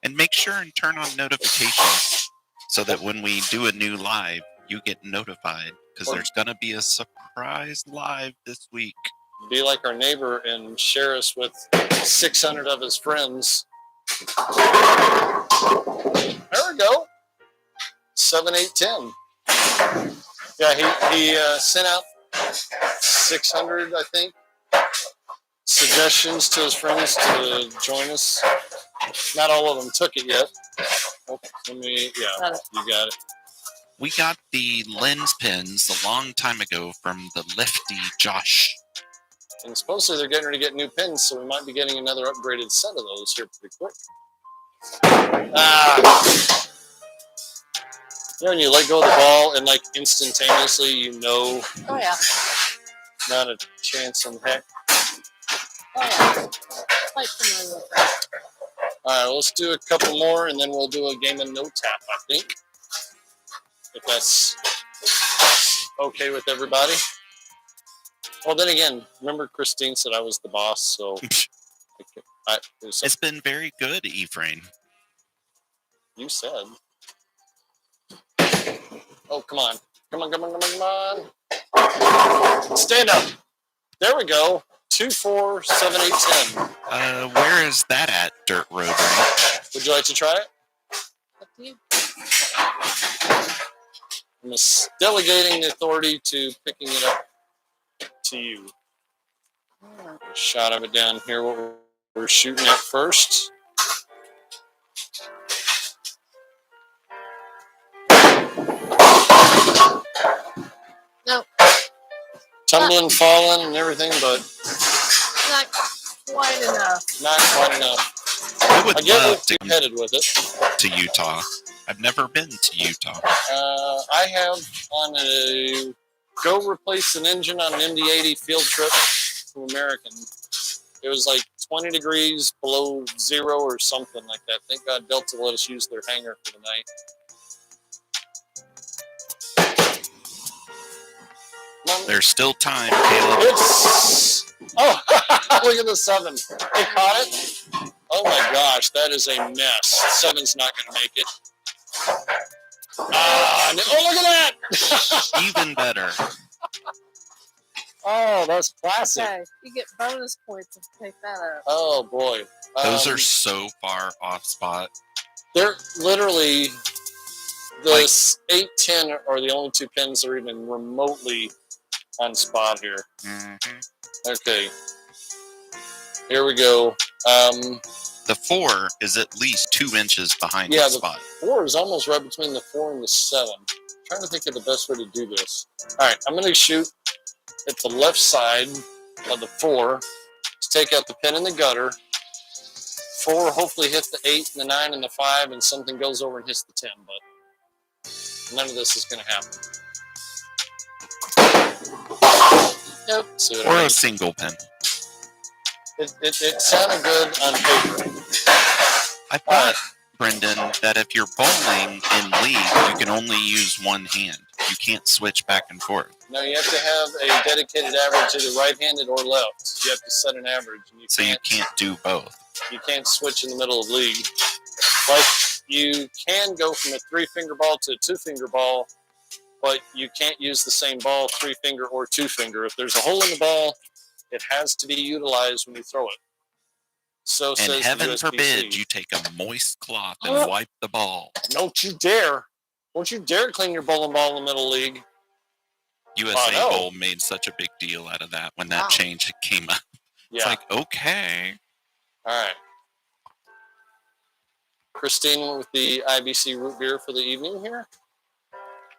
And make sure and turn on notifications so that when we do a new live, you get notified. Because there's going to be a surprise live this week.
Be like our neighbor and share us with 600 of his friends. There we go. 7, 8, 10. Yeah, he sent out 600, I think, suggestions to his friends to join us. Not all of them took it yet. Oh, you got it.
We got the lens pins a long time ago from the Lifty Josh.
And supposedly they're getting ready to get new pins, so we might be getting another upgraded set of those here pretty quick. You know, when you let go of the ball and like instantaneously, you know.
Oh yeah.
Not a chance in heck.
Oh yeah. Quite familiar with that.
All right, let's do a couple more, and then we'll do a game of no tap, I think. If that's okay with everybody. Well, then again, remember Christine said I was the boss, so
it's been very good, Ephraim.
You said. Oh, come on. Come on. Stand up. There we go. 2, 4, 7, 8, 10.
Where is that at, Dirt Road Ranch?
Would you like to try it?
Up to you.
I'm delegating the authority to picking it up to you. Shot of it down here, what we're shooting at first.
No.
Tumbling, falling, and everything, but
Not quite enough.
Not quite enough.
I would
I get
love
where
to
you
come
headed with it.
to Utah. I've never been to Utah.
I have on a go replace an engine on an MD-80 field trip to American. It was like 20 degrees below zero or something like that. Thank God Delta let us use their hangar for the night.
There's still time, Caleb.
It's look at the 7. They caught it. Oh my gosh, that is a mess. 7's not going to make it. Oh, look at that!
Even better.
Oh, that's classic.
Okay, you get bonus points if you pick that up.
Oh boy,
Those are so far off spot.
they're literally the 8, 10 are the only 2 pins that are even remotely on spot here.
Mm-hmm.
Okay, here we go.
The 4 is at least 2 inches behind
Yeah,
the
the
spot.
4 is almost right between the 4 and the 7. I'm trying to think of the best way to do this. All right, I'm going to shoot at the left side of the 4 to take out the pin in the gutter. 4 hopefully hit the 8 and the 9 and the 5, and something goes over and hits the 10, but none of this is going to happen. Nope. See what I
Or
mean?
a single pin.
It sounded good on paper.
I thought, Brendan, that if you're bowling in league, you can only use one hand. You can't switch back and forth.
No, you have to have a dedicated average, either right-handed or left. You have to set an average. And
You can't do both.
You can't switch in the middle of league. Like, you can go from a 3-finger ball to a 2-finger ball, but you can't use the same ball 3-finger or 2-finger. If there's a hole in the ball, it has to be utilized when you throw it. So
And
says
heaven
the USPC.
forbid you take a moist cloth and wipe the ball.
Don't you dare. Don't you dare clean your bowling ball in the middle league.
USA Bowl made such a big deal out of that when that change came up.
Yeah.
It's like, okay.
All right. Christine with the IBC root beer for the evening here.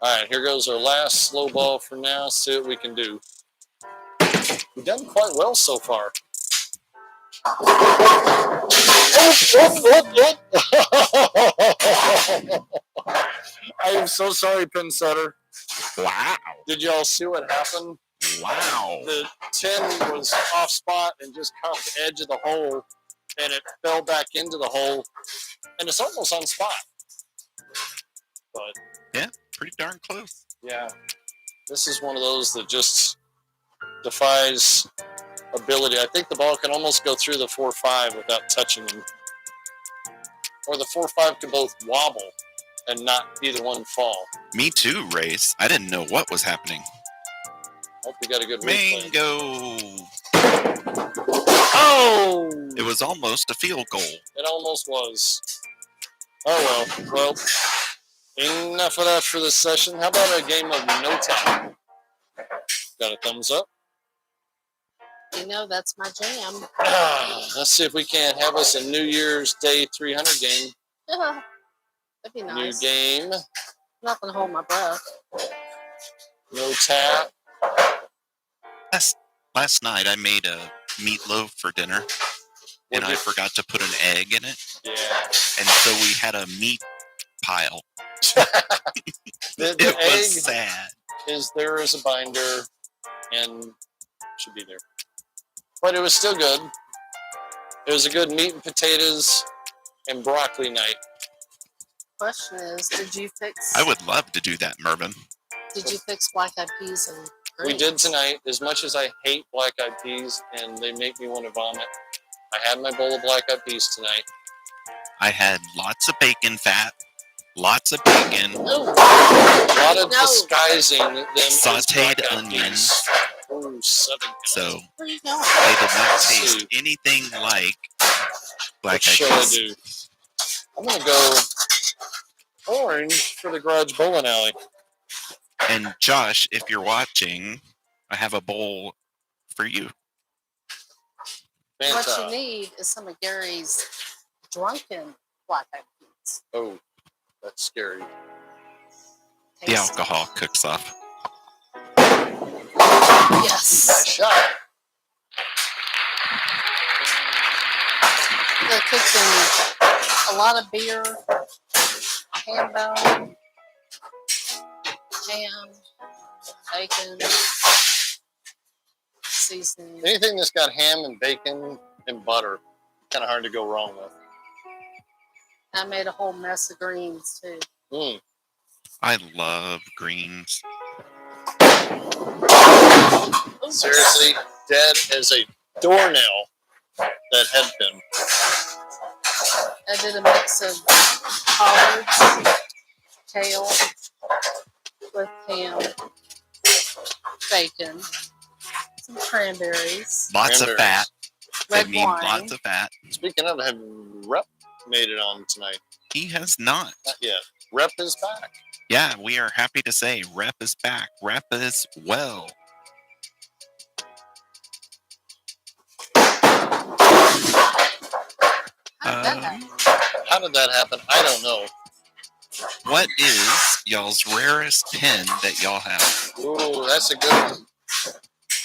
All right, here goes our last slow ball for now. See what we can do. We've done quite well so far. I am so sorry, pin setter.
Wow.
Did y'all see what happened?
Wow.
The 10 was off spot and just caught the edge of the hole, and it fell back into the hole, and it's almost on spot. But
yeah, pretty darn close.
Yeah, this is one of those that just defies ability. I think the ball can almost go through the 4-5 without touching them. Or the 4-5 can both wobble and not either one fall.
Me too, Race. I didn't know what was happening.
Hope you got a good replay.
Mango!
Oh!
It was almost a field goal.
It almost was. Oh well. Well, enough of that for this session. How about a game of no time? Got a thumbs up?
You know, that's my jam.
Let's see if we can't have us a New Year's Day 300 game.
That'd be nice.
New game.
I'm not going to hold my breath.
No tap.
Last night I made a meatloaf for dinner, and I forgot to put an egg in it.
Yeah.
And so we had a meat pile.
The
it
egg
was sad.
Is there as a binder and should be there. But it was still good. It was a good meat and potatoes and broccoli night.
Question is, did you fix...
I would love to do that, Mervin.
Did you fix black-eyed peas and greens?
We did tonight. As much as I hate black-eyed peas and they make me want to vomit, I had my bowl of black-eyed peas tonight.
I had lots of bacon fat, lots of bacon.
A lot of disguising them
sauteed onions.
Oh, 7 pounds.
So
where are you going?
They did not taste anything like black-eyed peas.
I do? I'm going to go orange for the garage bowling alley.
And Josh, if you're watching, I have a bowl for you.
What you need is some of Gary's drunken black-eyed peas.
Oh, that's scary.
The alcohol cooks off.
Yes.
Nice shot.
cooking a lot of beer, ham bone, ham, bacon, seasoning.
Anything that's got ham and bacon and butter, kind of hard to go wrong with.
I made a whole mess of greens too.
Mm.
I love greens.
Seriously, dead as a doornail, that head pin.
I did a mix of collards, kale with ham, bacon, some cranberries,
Lots of fat.
red
I mean,
wine.
lots of fat.
Speaking of, have Rep made it on tonight?
He has not.
Not yet. Rep is back.
Yeah, we are happy to say Rep is back. Rep is well.
How did that happen?
How did that happen? I don't know.
What is y'all's rarest pen that y'all have?
Ooh, that's a good one.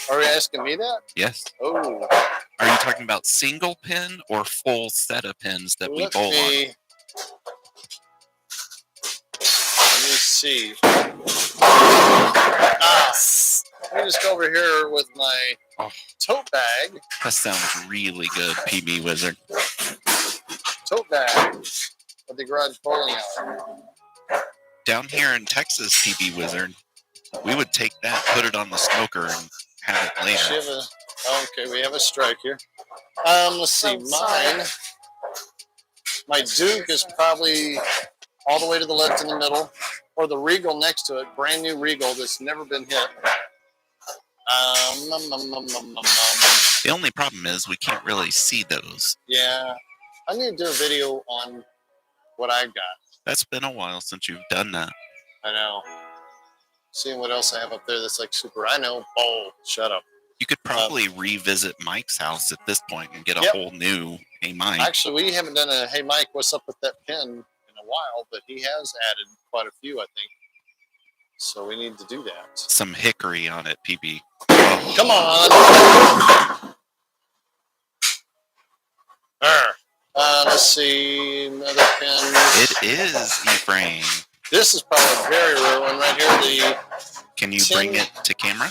Are you asking me that?
Yes.
Oh,
Are you talking about single pen or full set of pens that we bowl on?
let me see. Let me just go over here with my tote bag.
That sounds really good, PB Wizard.
Tote bag of the garage bowling alley.
Down here in Texas, PB Wizard, we would take that, put it on the smoker, and have it later.
Okay, we have a strike here. Let's see. Mine, my Duke is probably all the way to the left in the middle, or the Regal next to it, brand new Regal that's never been hit.
The only problem is we can't really see those.
Yeah, I need to do a video on what I got.
That's been a while since you've done that.
I know. Seeing what else I have up there that's like super. I know. Oh, shut up.
You could probably revisit Mike's house at this point and get a whole new Hey Mike.
Actually, we haven't done a Hey Mike, what's up with that pen in a while, but he has added quite a few, I think. So we need to do that.
Some hickory on it, PB.
Oh. Come on. Let's see. Another pen.
It is E-frame.
This is probably a very rare one right here.
Can you bring it to camera?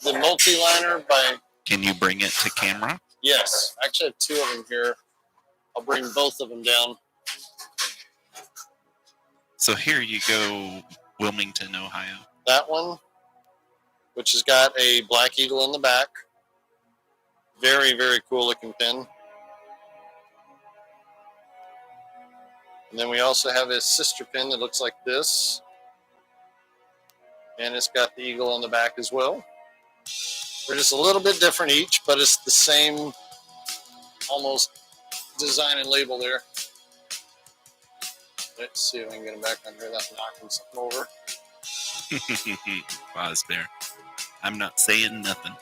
The multi-liner by...
Can you bring it to camera?
Yes. I actually have two of them here. I'll bring both of them down.
So here you go, Wilmington, Ohio.
That one, which has got a black eagle in the back. Very, very cool looking pen. And then we also have a sister pin that looks like this. And it's got the eagle on the back as well. They're just a little bit different each, but it's the same almost design and label there. Let's see if I can get them back under that, knocking something over.
Pause there. I'm not saying nothing.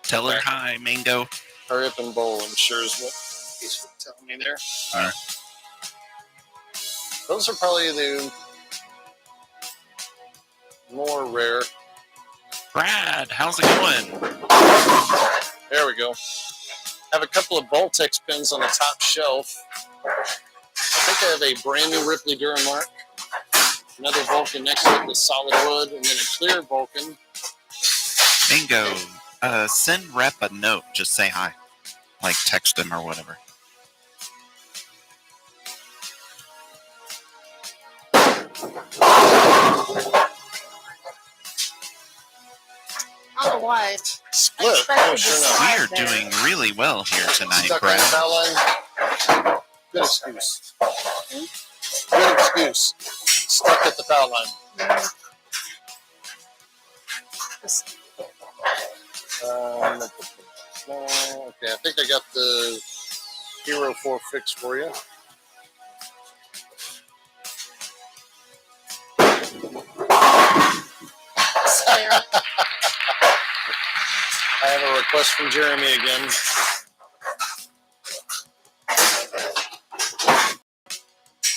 Tell her hi, Mango.
Hurry up and bowl, I'm sure is what he's telling me there.
All right.
Those are probably the more rare.
Brad, how's it going?
There we go. Have a couple of Voltex pens on the top shelf. I think I have a brand new Ripley Duramark. Another Vulcan next to it with solid wood, and then a clear Vulcan.
Mango, send Rep a note. Just say hi. Like text him or whatever.
I don't know why.
Split. Oh, sure enough.
We are doing really well here tonight,
Stuck on
Brad.
the foul line. Good excuse. Good excuse. Stuck at the foul line. Okay, I think I got the Hero 4 fix for you. I have a request from Jeremy again.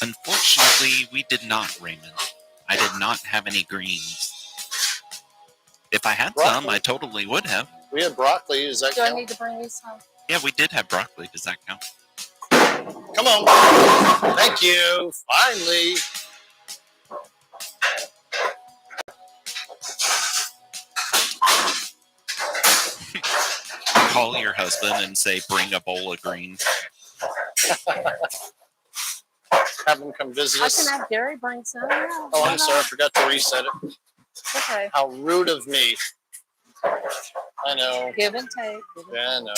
Unfortunately, we did not, Raymond. I did not have any greens. If I had some, I totally would have.
We had broccoli. Is that
Do I
count?
need to bring these home?
Yeah, we did have broccoli. Does that count?
Come on. Thank you. Finally.
Call your husband and say, bring a bowl of greens.
Have him come visit
I
us.
can have Gary bring some. Yeah,
Oh,
why
I'm sorry. I
not?
forgot to reset it.
Okay.
How rude of me. I know.
Give and take.
Yeah, I know.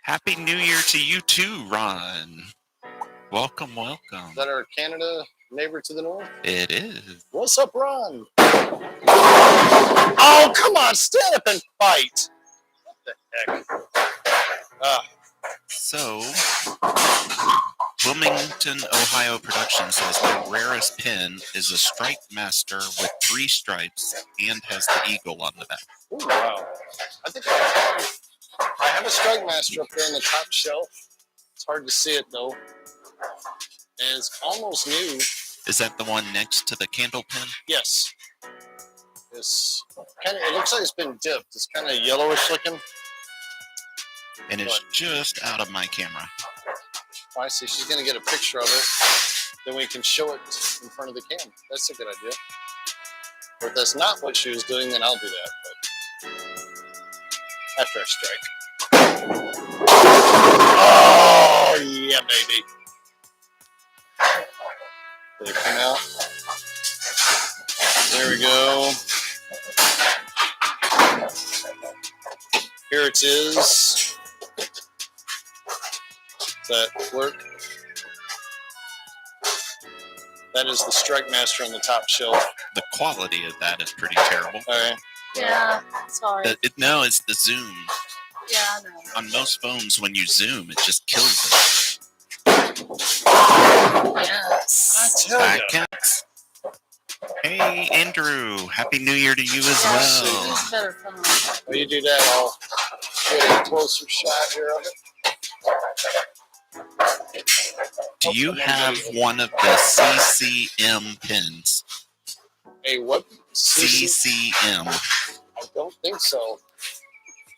Happy New Year to you too, Ron. Welcome, welcome.
Is that our Canada neighbor to the north?
It is.
What's up, Ron? Oh, come on. Stand up and fight. What the heck? Ah.
So, Wilmington, Ohio production says the rarest pin is a Strike Master with 3 stripes and has the eagle on the back.
Ooh, wow. I think I have a Strike Master up there on the top shelf. It's hard to see it though. And it's almost new.
Is that the one next to the candle pin?
Yes. It's kind of. It looks like it's been dipped. It's kind of yellowish looking.
And it's just out of my camera.
Oh, I see. She's gonna get a picture of it. Then we can show it in front of the cam. That's a good idea. Or if that's not what she was doing, then I'll do that. But after I strike. Oh yeah, baby. Did it come out? There we go. Here it is. Does that work? That is the Strike Master on the top shelf.
The quality of that is pretty terrible.
All right.
Yeah, sorry.
No, it's the zoom.
Yeah, I know.
On most phones, when you zoom, it just kills it.
Yes.
I tell
That
you.
counts. Hey, Andrew. Happy New Year to you as
Yeah,
well.
use better phone.
When you do that, I'll get a closer shot here of it.
Do you have one of the CCM pins?
A what?
CCM.
I don't think so.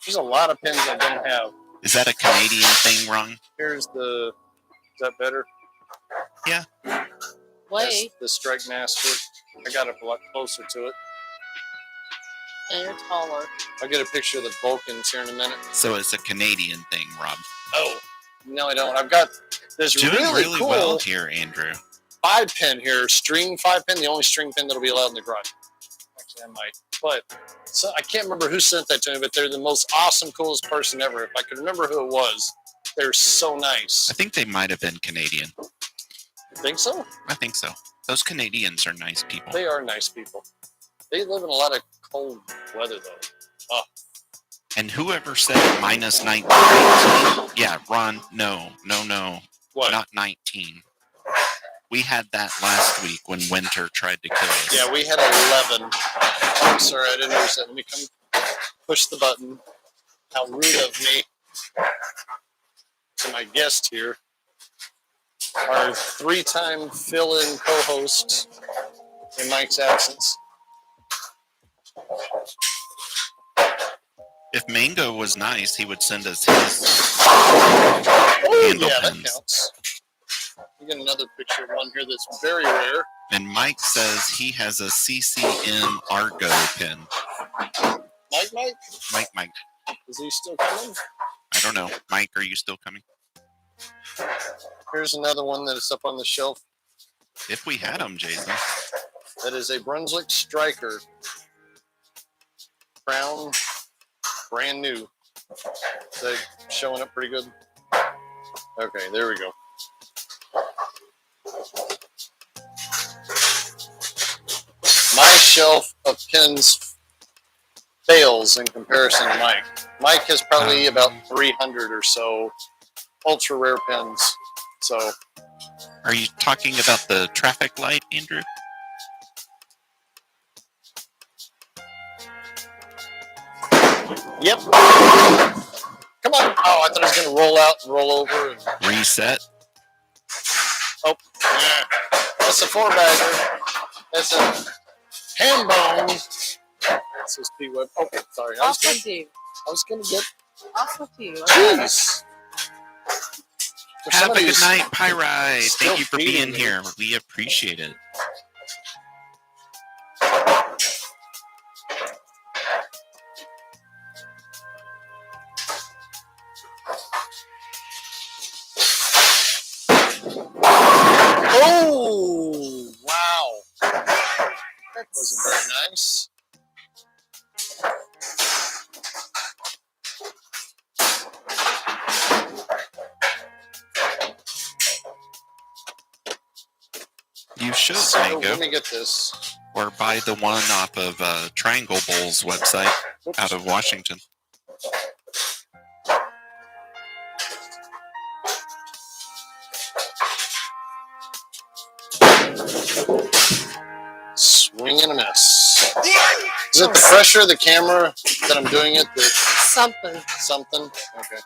There's a lot of pins I don't have.
Is that a Canadian thing, Ron?
Here's the. Is that better?
Yeah.
That's
Wait,
the Strike Master. I got it a lot closer to it.
and you're taller.
I'll get a picture of the Vulcans here in a minute.
So it's a Canadian thing, Rob.
Oh, no, I don't. I've got this
Doing
really cool
well here, Andrew.
5-pin here, string 5-pin, the only string pin that'll be allowed in the garage. Actually, I might. But so I can't remember who sent that to me, but they're the most awesome, coolest person ever. If I could remember who it was, they're so nice.
I think they might have been Canadian.
You think so?
I think so. Those Canadians are nice people.
They are nice people. They live in a lot of cold weather, though.
And whoever said minus 19, yeah, Ron, no.
What?
Not 19. We had that last week when winter tried to kill us.
Yeah, we had 11. I'm sorry, I didn't notice that. Let me come push the button. How rude of me. To my guest here, our 3-time fill-in co-host in Mike's absence.
If Mango was nice, he would send us his
Oh,
handle
yeah, that
pins.
counts. We got another picture of one here that's very rare.
And Mike says he has a CCM Argo pin.
Mike, is he still coming?
I don't know. Mike, are you still coming?
Here's another one that is up on the shelf.
If we had them, Jason.
That is a Brunswick Striker. Crown, brand new. Is that showing up pretty good? Okay, there we go. My shelf of pins fails in comparison to Mike. Mike has probably about 300 or so ultra rare pins. So,
Are you talking about the traffic light, Andrew?
yep. Come on. Oh, I thought it was going to roll out and roll over. And,
Reset.
oh, yeah. That's a 4-bagger. That's a ham bone. SSP web. Okay, sorry. I
Off with you.
was gonna get.
Off with you.
Jeez. For
Have a
somebody
good
who's
night, Pyrite.
still
Thank you for
feeding
being
me.
here. We appreciate it.
Oh wow!
That's
Wasn't very nice.
You should,
So
Mango.
let me get this.
Or buy the one off of Triangle Bowl's website
Oops.
out of Washington.
Swing and a miss. Is it the pressure of the camera that I'm doing it?
something.
Something? Okay.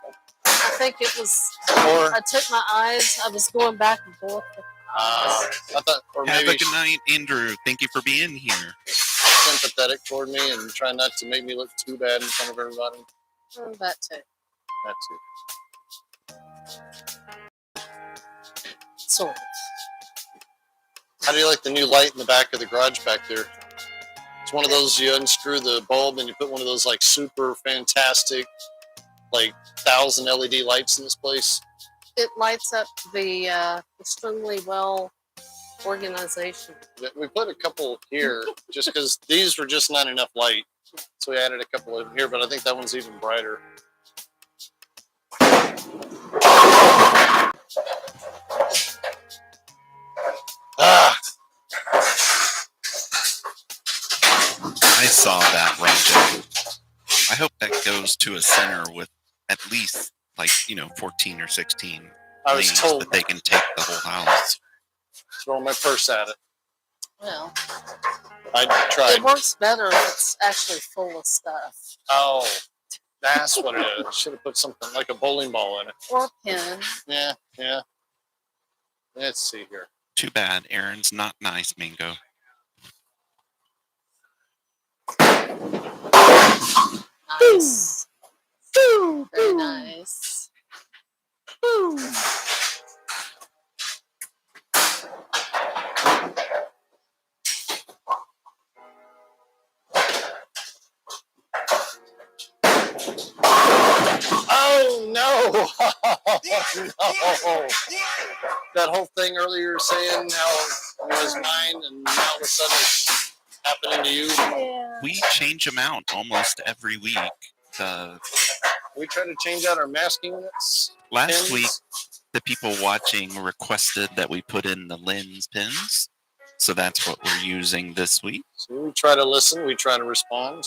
I think it was.
Or
I took my eyes. I was going back and forth. With my eyes.
I thought, or
Have
maybe
a good night, Andrew. Thank you for being here.
sympathetic toward me and try not to make me look too bad in front of everybody.
That too.
That's it.
Sort of.
How do you like the new light in the back of the garage back there? It's one of those you unscrew the bulb and you put one of those like super fantastic, like 1,000 LED lights in this place.
It lights up the extremely well organization.
We put a couple here just because these were just not enough light. So we added a couple in here, but I think that one's even brighter. Ah!
I saw that, Roger. I hope that goes to a center with at least, 14 or 16
I was
lanes
told
that they can take the whole house.
throw my purse at it.
Well,
I tried.
it works better if it's actually full of stuff.
Oh, that's what it is. Should have put something like a bowling ball in it.
Or a pen.
Yeah. Let's see here.
Too bad Aaron's not nice, Mingo.
Nice. Very nice.
Oh no! No! That whole thing earlier saying how it was mine and now all of a sudden it's happening to you.
Yeah.
We change them out almost every week.
We try to change out our masking nets.
Last
pins.
week, the people watching requested that we put in the lens pins. So that's what we're using this week.
So we try to listen. We try to respond.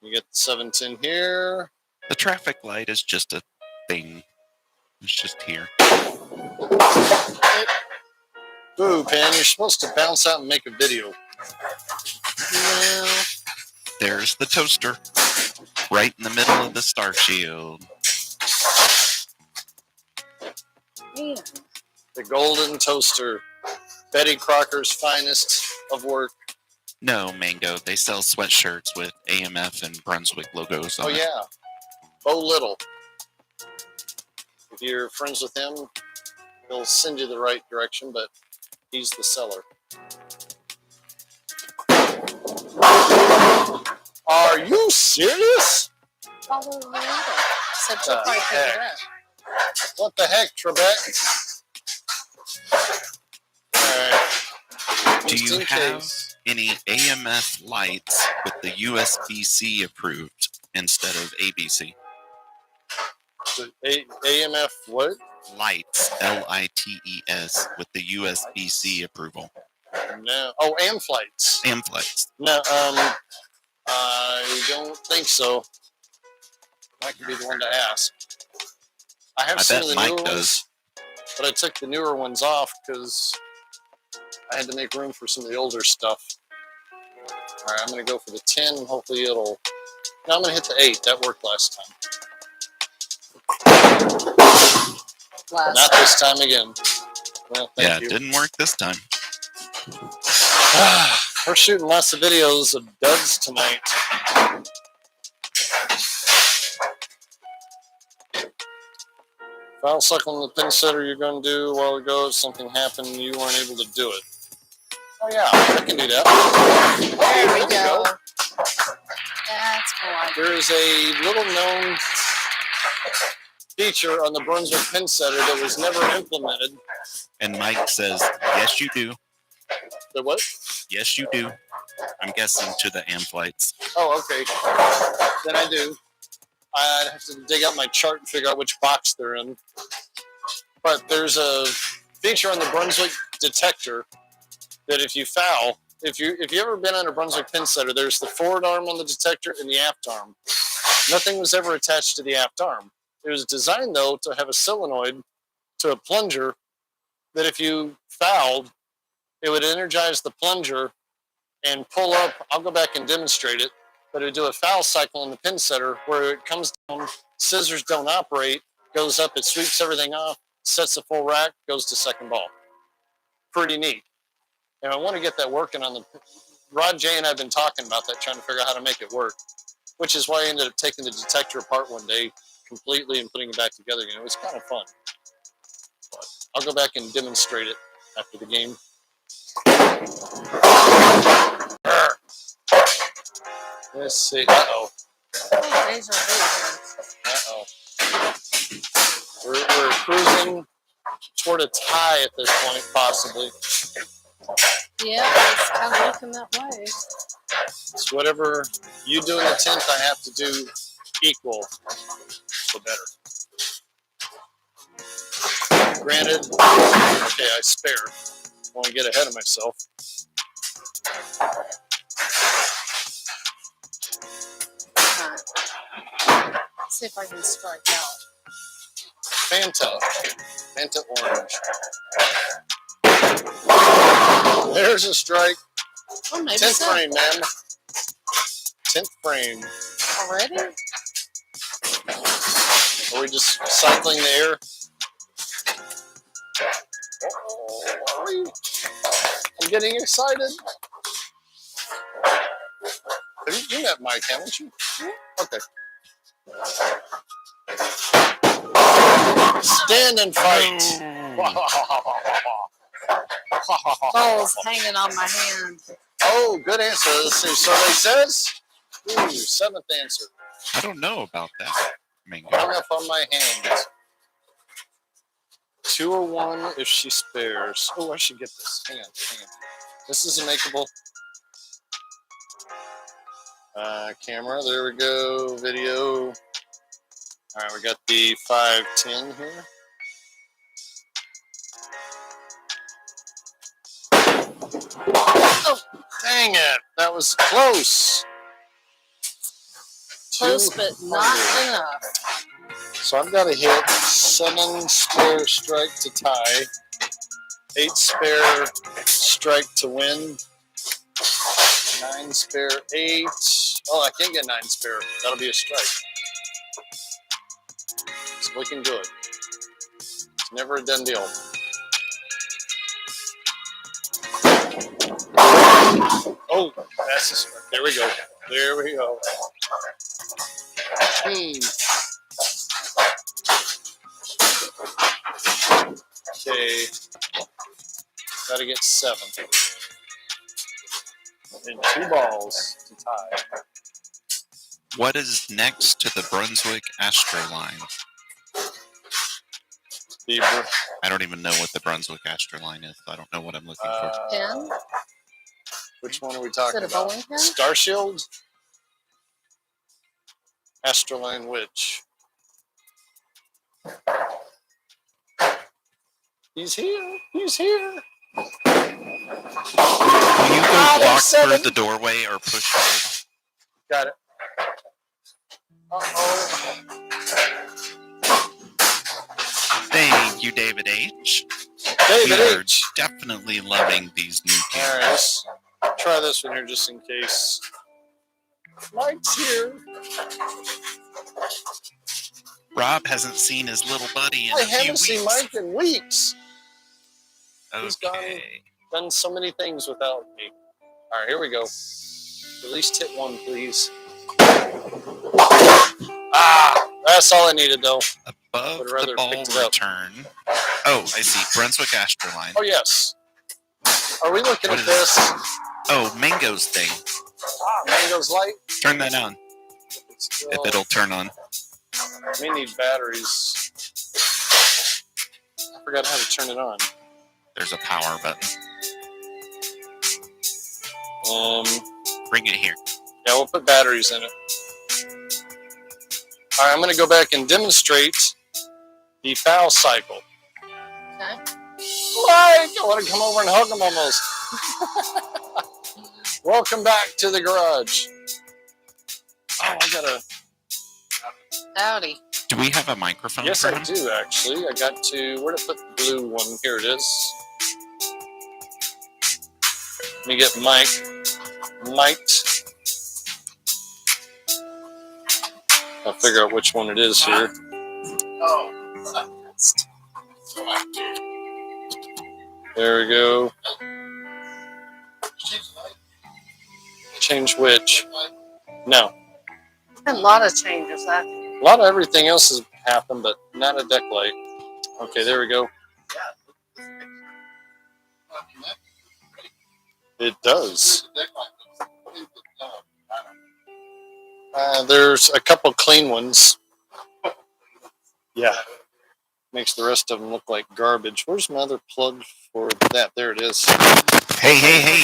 You get the 710 here.
The traffic light is just a thing. It's just here.
Ooh, Pan, you're supposed to bounce out and make a video.
No.
There's the toaster. Right in the middle of the star shield.
Yeah.
The golden toaster. Betty Crocker's finest of work.
No, Mango. They sell sweatshirts with AMF and Brunswick logos on
Oh,
it.
yeah. Bo Little. If you're friends with him, he'll send you the right direction, but he's the seller. Are you serious?
Follow the order. Said she'll
The
probably pick
heck?
it up.
What the heck, Trebek? Alright.
Do
Just
you
in
have
case.
any AMF lights with the USB-C approved instead of ABC?
So AMF what?
Lights, L-I-T-E-S, with the USB-C approval.
No. Oh, AM flights.
AM lights.
No, I don't think so. I could be the one to ask. I have
I
some
bet
of the
Mike
newer
does.
ones, but I took the newer ones off because I had to make room for some of the older stuff. All right, I'm going to go for the 10. Hopefully it'll... No, I'm going to hit the 8. That worked last time. But not this time again. Well, thank
Yeah,
you.
it didn't work this time.
We're shooting lots of videos of duds tonight. Foul cycle in the pin setter you're going to do a while ago. Something happened and you weren't able to do it. Oh, yeah, I can do that.
There we go. That's more.
There is a little known feature on the Brunswick pin setter that was never implemented.
And Mike says, yes, you do.
The what?
Yes, you do. I'm guessing to the amp lights.
Oh, okay. Then I do. I'd have to dig out my chart and figure out which box they're in. But there's a feature on the Brunswick detector that if you foul, if you ever been on a Brunswick pin setter, there's the forward arm on the detector and the aft arm. Nothing was ever attached to the aft arm. It was designed, though, to have a solenoid to a plunger that if you fouled, it would energize the plunger and pull up. I'll go back and demonstrate it, but it would do a foul cycle in the pin setter where it comes down, scissors don't operate, goes up, it sweeps everything off, sets the full rack, goes to second ball. Pretty neat. And I want to get that working on the... Rod J and I have been talking about that, trying to figure out how to make it work, which is why I ended up taking the detector apart one day completely and putting it back together again. It was kind of fun. But I'll go back and demonstrate it after the game. Let's see. Uh-oh.
Oh, these are big.
Uh-oh. We're cruising toward a tie at this point, possibly.
Yeah, it's kind of looking that way.
It's whatever you do in the 10th, I have to do equal, so better. Granted, okay, I spare. I want to get ahead of myself.
Alright. See if I can strike out.
Fanta orange. There's a strike.
Oh, maybe
10th
so.
frame, man. 10th frame.
Already?
Are we just cycling the air? Oh, are we? I'm getting excited. Have you met Mike, haven't you? Okay. Stand and fight.
Ball's hanging on my hand.
Oh, good answer. Let's see. Survey says. Ooh, 7th answer.
I don't know about that. Mango.
Hung up on my hand. 2 or 1 if she spares. Oh, I should get this. Hang on. This is a makeable. Camera. There we go. Video. All right, we got the 510 here. Oh, dang it. That was close.
Close, but not enough.
So I've got to hit 7 spare strike to tie, 8 spare strike to win, 9 spare 8. Oh, I can't get 9 spare. That'll be a strike. It's looking good. It's never a done deal. Oh, that's a strike. There we go. There we go. Okay. Got to get 7. And 2 balls to tie.
What is next to the Brunswick Astroline? I don't even know what the Brunswick Astroline is. I don't know what I'm looking for.
Pen?
Which one are we talking
Is it a
about?
bowling pin?
Star Shield? Astroline which? He's here. He's here.
Will you go walk through the doorway or push hold?
Got it. Uh-oh.
Thank you, David H.
David
We are
H.
definitely loving these new
All right,
cameras.
let's try this one here just in case. Mike's here.
Rob hasn't seen his little buddy in
I
a few
haven't
weeks.
seen Mike in weeks. He's gone.
Okay.
Done so many things without me. All right, here we go. At least hit one, please. That's all I needed, though.
Above
Would
the
rather
ball
picked it up.
return. Oh, I see. Brunswick Astroline.
Oh, yes. Are we looking
What
at
is
this?
Oh, Mango's thing.
Mango's light?
Turn that on.
Still,
If it'll turn on.
we need batteries. I forgot how to turn it on.
There's a power button. Bring it here.
Yeah, we'll put batteries in it. All right, I'm going to go back and demonstrate the foul cycle.
Okay.
Like, I want to come over and hug them almost. Welcome back to the garage. Oh, I got a...
Howdy.
Do we have a microphone
Yes,
for
I
him?
do, actually. I got to... Where to put the blue one? Here it is. Let me get mic'd. I'll figure out which one it is here. There we go. Change which? No.
A lot of changes.
A lot of everything else has happened, but not a deck light. Okay, there we go. It does. There's a couple clean ones. Yeah. Makes the rest of them look like garbage. Where's my other plug for that? There it is.
Hey.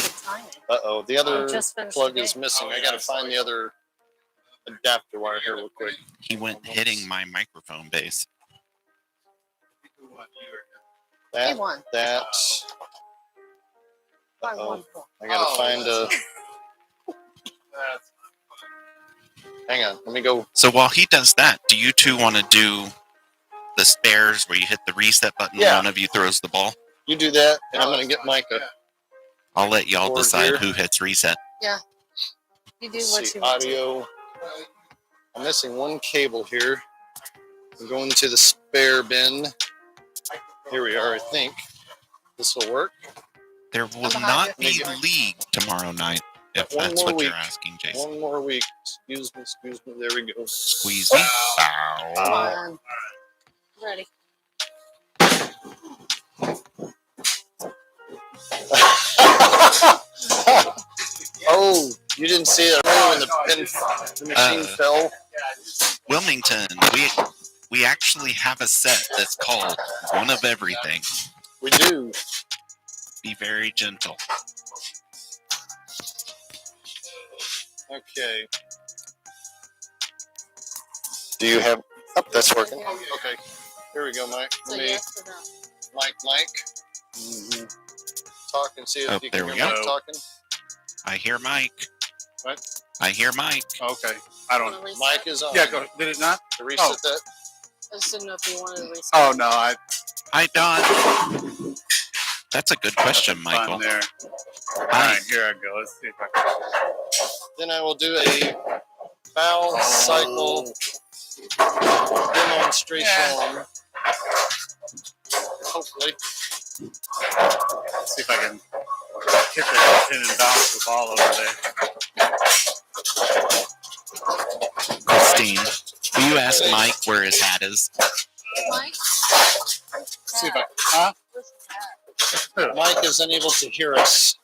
Uh-oh, the other
Just finished
plug
the
is
game.
missing. I gotta find the other adapter wire here real quick.
He went hitting my microphone base.
That,
One.
that.
By
Uh-oh.
1 point.
I gotta find a... Hang on, let me go.
So while he does that, do you two want to do the stairs where you hit the reset button
Yeah.
and one of you throws the ball?
You do that, and I'm gonna get Micah.
I'll let y'all
Board
decide
here.
who hits reset.
You do
Let's
what
see,
you want to.
audio. I'm missing one cable here. I'm going to the spare bin. Here we are, I think. This will work.
There will
behind
not
you.
be league tomorrow night, if
One
that's
more
what you're
week.
asking, Jason.
One more week. Excuse me. There we go.
Squeeze me. Ow.
Come on. Ready.
Oh, you didn't see it when the machine fell?
Wilmington, we actually have a set that's called One of Everything.
We do.
Be very gentle.
Okay. Do you have... Oh, that's working. Okay. Here we go, Mike.
So
Let me...
yes or no?
Mike. Mm-hmm. Talk and see if
Oh,
you
there
can
we
hear
go.
Mike talking.
I hear Mike.
What?
I hear Mike.
Okay. I don't.
Wanna reset?
Mike is on.
Yeah, go. Did it not?
To reset that.
I just didn't know if you wanted to reset.
Oh no, I
Hi, Don. That's a good question, Michael.
on there. All
Hi.
right, here I go. Let's see if I can.
Then I will do a foul cycle demonstration.
Yeah.
Hopefully.
Let's see if I can hit the pin and bounce the ball over there.
Christine, will you ask Mike where his hat is?
Mike?
Let's see if I. Huh?
Mike is unable to hear us.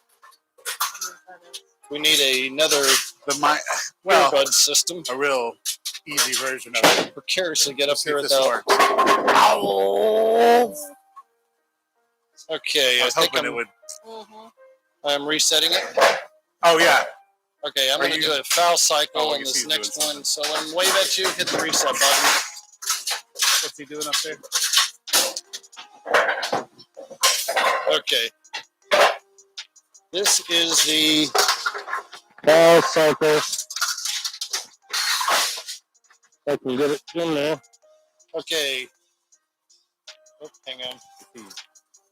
We need another
The mic. Well,
earbud system.
a real easy version of it.
Precariously get up
See
here
if this
without.
works.
Okay,
I
I
was
think
hoping it would.
I'm resetting it.
Oh yeah.
Okay, I'm
Are
going to
you-
do a foul cycle
Oh,
on
you
this
see he's
next
doing
one. So when I wave at you, hit the reset button.
What's he doing up there?
Okay. This is the foul cycle. I can get it in there. Okay. Oh, hang on.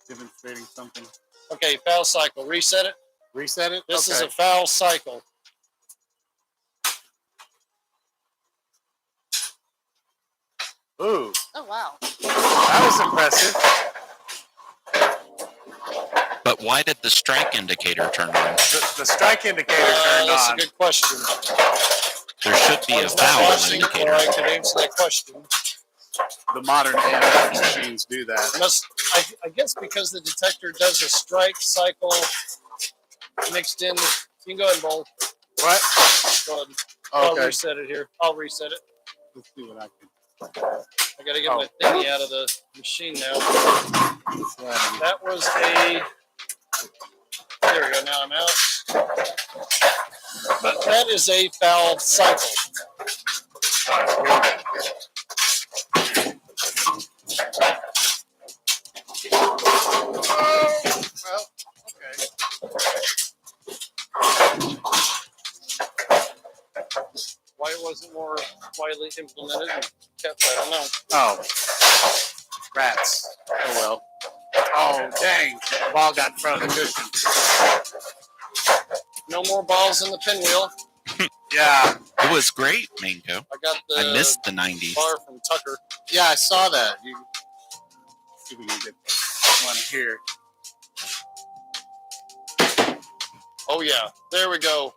Demonstrating something.
Okay, foul cycle. Reset it.
Reset it.
This
okay.
is a foul cycle.
Ooh,
Oh, wow.
that was impressive.
But why did the strike indicator turn on?
The strike indicator turned
That's
on.
a good question.
There should be
I
a
was not
foul
watching it,
indicator.
or I could answer that question.
The modern AMF machines do that.
I guess because the detector does a strike cycle mixed in. You can go ahead and bowl.
What?
Go ahead.
Oh,
I'll
okay.
reset it here. I'll reset it.
Let's see what I can.
I gotta get my thingy out of the machine now. That was a. There we go. Now I'm out. But that is a foul cycle.
Well, okay.
Why it wasn't more widely implemented and kept, I don't know.
Oh, rats. Oh well. Oh dang! The ball got in front of the cushion.
No more balls in the pinwheel.
Yeah.
It was great, Mango.
I got the
I missed the 90s.
bar from Tucker.
Yeah, I saw that. You see if we can get one here.
Oh yeah, there we go.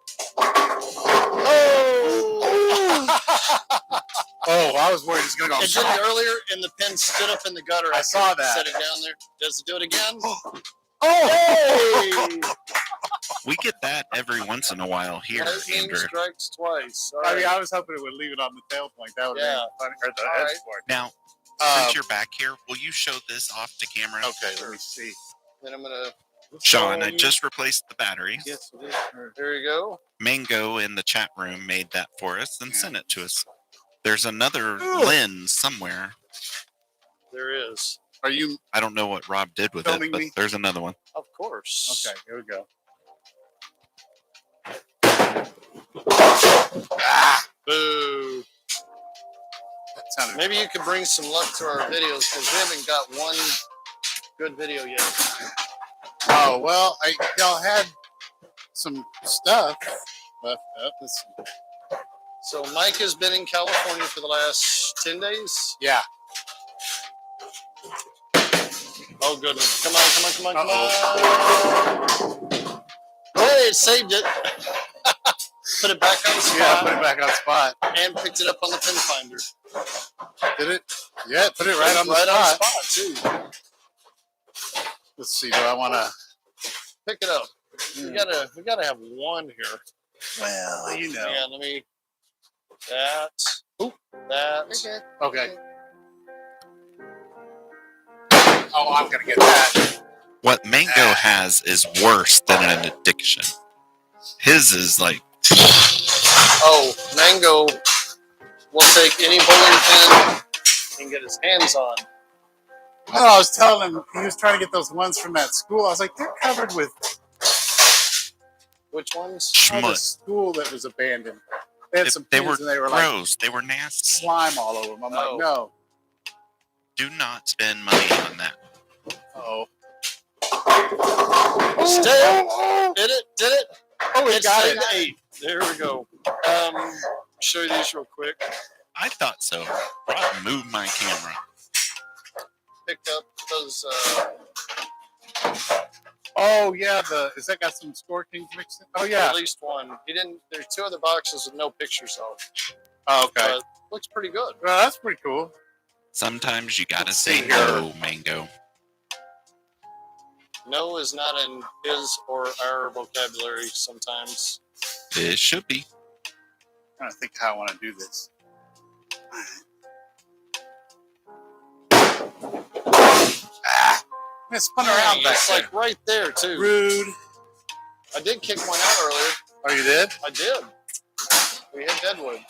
Oh, I was worried it was gonna go.
It did it earlier, and the pin stood up in the gutter.
I saw that.
Set it down there. Does it do it again?
Oh!
Hey!
We get that every once in a while here,
Lightning
Andrew.
strikes twice. All
I mean,
right.
I was hoping it would leave it on the tail point. That would be funny. Or the
All
edge
right.
board.
Now, since you're back here, will you show this off to camera?
Okay, let me see.
Then I'm gonna.
Sean, I just replaced the batteries.
Yes, it is.
There you go.
Mango in the chat room made that for us and sent it to us. There's another lens somewhere.
There is.
Are you?
I don't know what Rob did with it,
Filming
but
me?
there's another one.
Of course.
Okay, here we go.
Boo.
That sounded.
Maybe you could bring some luck to our videos because we haven't got one good video yet.
Oh well, y'all had some stuff left up. Let's see.
So Mike has been in California for the last 10 days.
Yeah.
Oh goodness! Come on! Oh, it saved it. Put it back on the spot.
Yeah, put it back on spot.
And picked it up on the pin finder.
Did it? Yeah, put it right on the spot.
On the spot too.
Let's see. Do I want to
pick it up? We gotta have one here.
Well, you know.
Yeah, let me. That. Oop. That.
You're good.
Okay. Oh, I'm gonna get that.
What Mango has is worse than an addiction. His is like.
Oh, Mango will take any bowling pin and get his hands on.
No, I was telling him he was trying to get those ones from that school. I was like, they're covered with.
Which ones?
Oh, the
Schmutz.
school that was abandoned. They had some
They
pins
were
and they were like
gross. They were nasty.
slime all over them. I'm like, no.
Do not spend money on that.
Oh.
Did it?
Oh, we
It's
got it.
8. There we go. Show you these real quick.
I thought so. Rob moved my camera.
Picked up those.
Oh yeah, is that got some Score Kings mixed in? Oh yeah.
At least one. He didn't. There's 2 other boxes with no pictures of.
Oh, okay.
But looks pretty good.
Well, that's pretty cool.
Sometimes you gotta say
here.
no, Mango.
No is not in his or our vocabulary sometimes.
It should be.
I'm trying to think how I want to do this. It spun around back
It's
there.
like right there too.
Rude.
I did kick one out earlier.
Oh, you did?
I did. We hit Deadwood.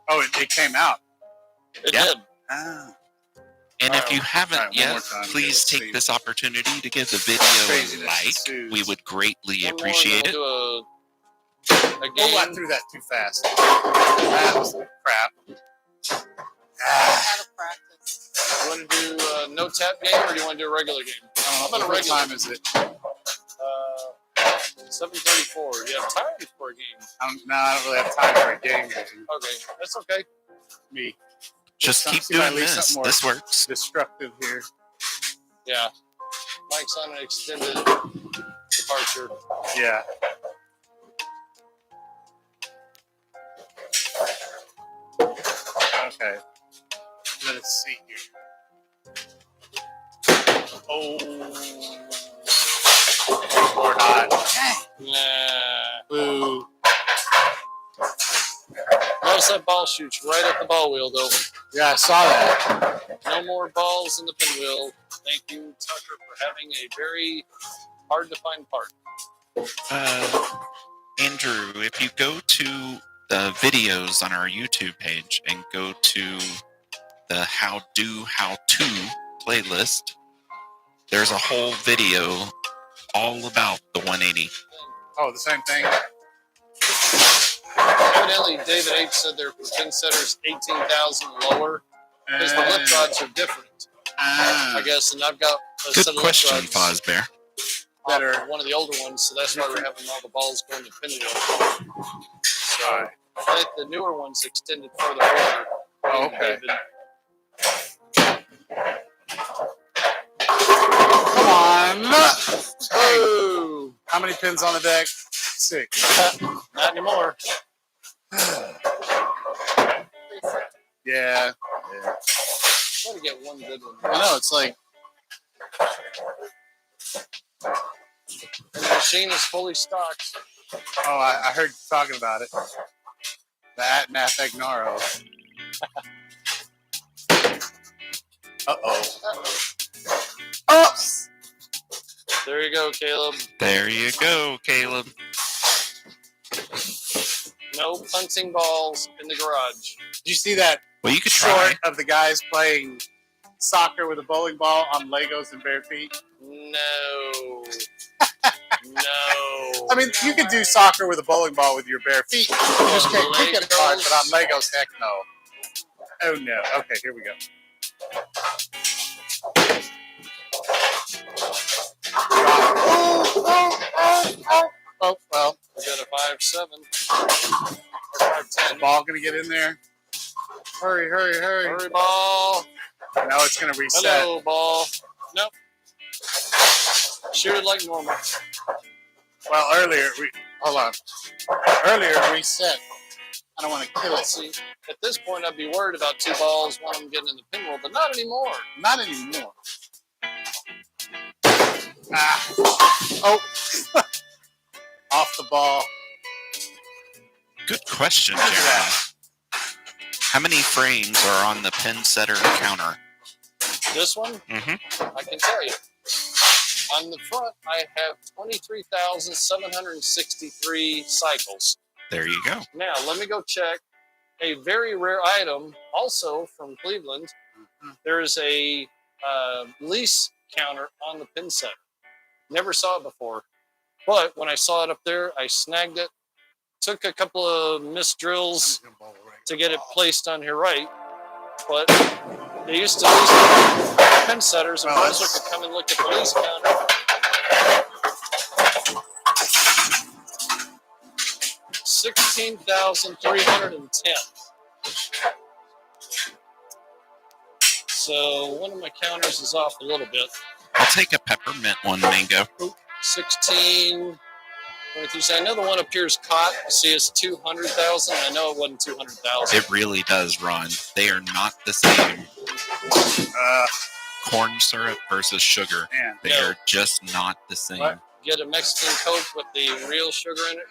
Oh, it came out.
It
Yeah.
did.
Ah.
And if you haven't
Alright, one
yet,
more time.
please
Okay,
take
let's
this opportunity to give the
Craziness
video a like.
ensues.
We would greatly
One more,
appreciate
and
it.
we'll do a
Oh, I
game.
threw that too fast. That was crap.
Out of practice.
You want to do no tap game or do you want to do a regular game?
How
about a
what
regular?
time is it?
7:34. You have time for a game.
No, I don't really have time for a game.
Okay, that's okay.
Me.
Just keep
See if I
doing
leave
this.
something more
This works.
destructive here.
Yeah. Mike's on an extended departure.
Yeah. Okay. Let us see here. Oh. Or not.
Nah.
Boo.
Notice that ball shoots right at the ball wheel, though.
Yeah, I saw that.
No more balls in the pinwheel. Thank you, Tucker, for having a very hard to find part.
Andrew, if you go to the videos on our YouTube page and go to the How To playlist, there's a whole video all about the 180.
Oh, the same thing?
Evidently, David H. said they're for pin setters 18,000 lower because the lip rods are different, I guess. And I've got a
Good
set of
question,
lip rods
Fozbear.
better one of the older ones, so that's why we're having all the balls going to pinwheel. So I think the newer one's extended further over.
Oh, okay.
David.
Come on.
Oh,
How many pins on the deck? 6.
not anymore.
Yeah.
Try to get one good one.
I know, it's like,
And the machine is fully stocked.
oh, I heard you talking about it. The Atnath Agnaro. Uh-oh. Oops!
There you go, Caleb.
There you go, Caleb.
No punting balls in the garage.
Did you see that
Well, you could
short
try.
of the guys playing soccer with a bowling ball on Legos and bare feet?
No. No.
I mean, you could do soccer with a bowling ball with your bare feet. You just can't kick it hard, but on Legos, heck no. Oh no. Okay, here we go. Oh, well.
We got a 5-7 or 5-10.
Ball gonna get in there. Hurry, hurry, hurry.
Hurry, ball.
No, it's gonna reset.
Hello, ball. Nope. Shoot it like normal.
Well, earlier, hold on. Earlier, it reset. I don't want to kill it.
Let's see. At this point, I'd be worried about 2 balls, one of them getting in the pinwheel, but not anymore.
Not anymore. Ah. Oh. Off the ball.
Good question,
Look at
Jeremy.
that.
How many frames are on the pin setter counter?
This one,
Mm-hmm.
I can tell you. On the front, I have 23,763 cycles.
There you go.
Now, let me go check a very rare item, also from Cleveland. There is a lease counter on the pin setter. Never saw it before. But when I saw it up there, I snagged it. Took a couple of missed drills to get it placed on here right. But they used to lease pin setters, and Brunswick could come and look at the lease counter. 16,310. So one of my counters is off a little bit.
I'll take a peppermint one, Mango.
16. 23. I know the one up here is caught. You see, it's 200,000. I know it wasn't 200,000.
It really does, Ron. They are not the same. Corn syrup versus sugar.
Man.
They are just not the same.
What?
Get a Mexican Coke with the real sugar in it.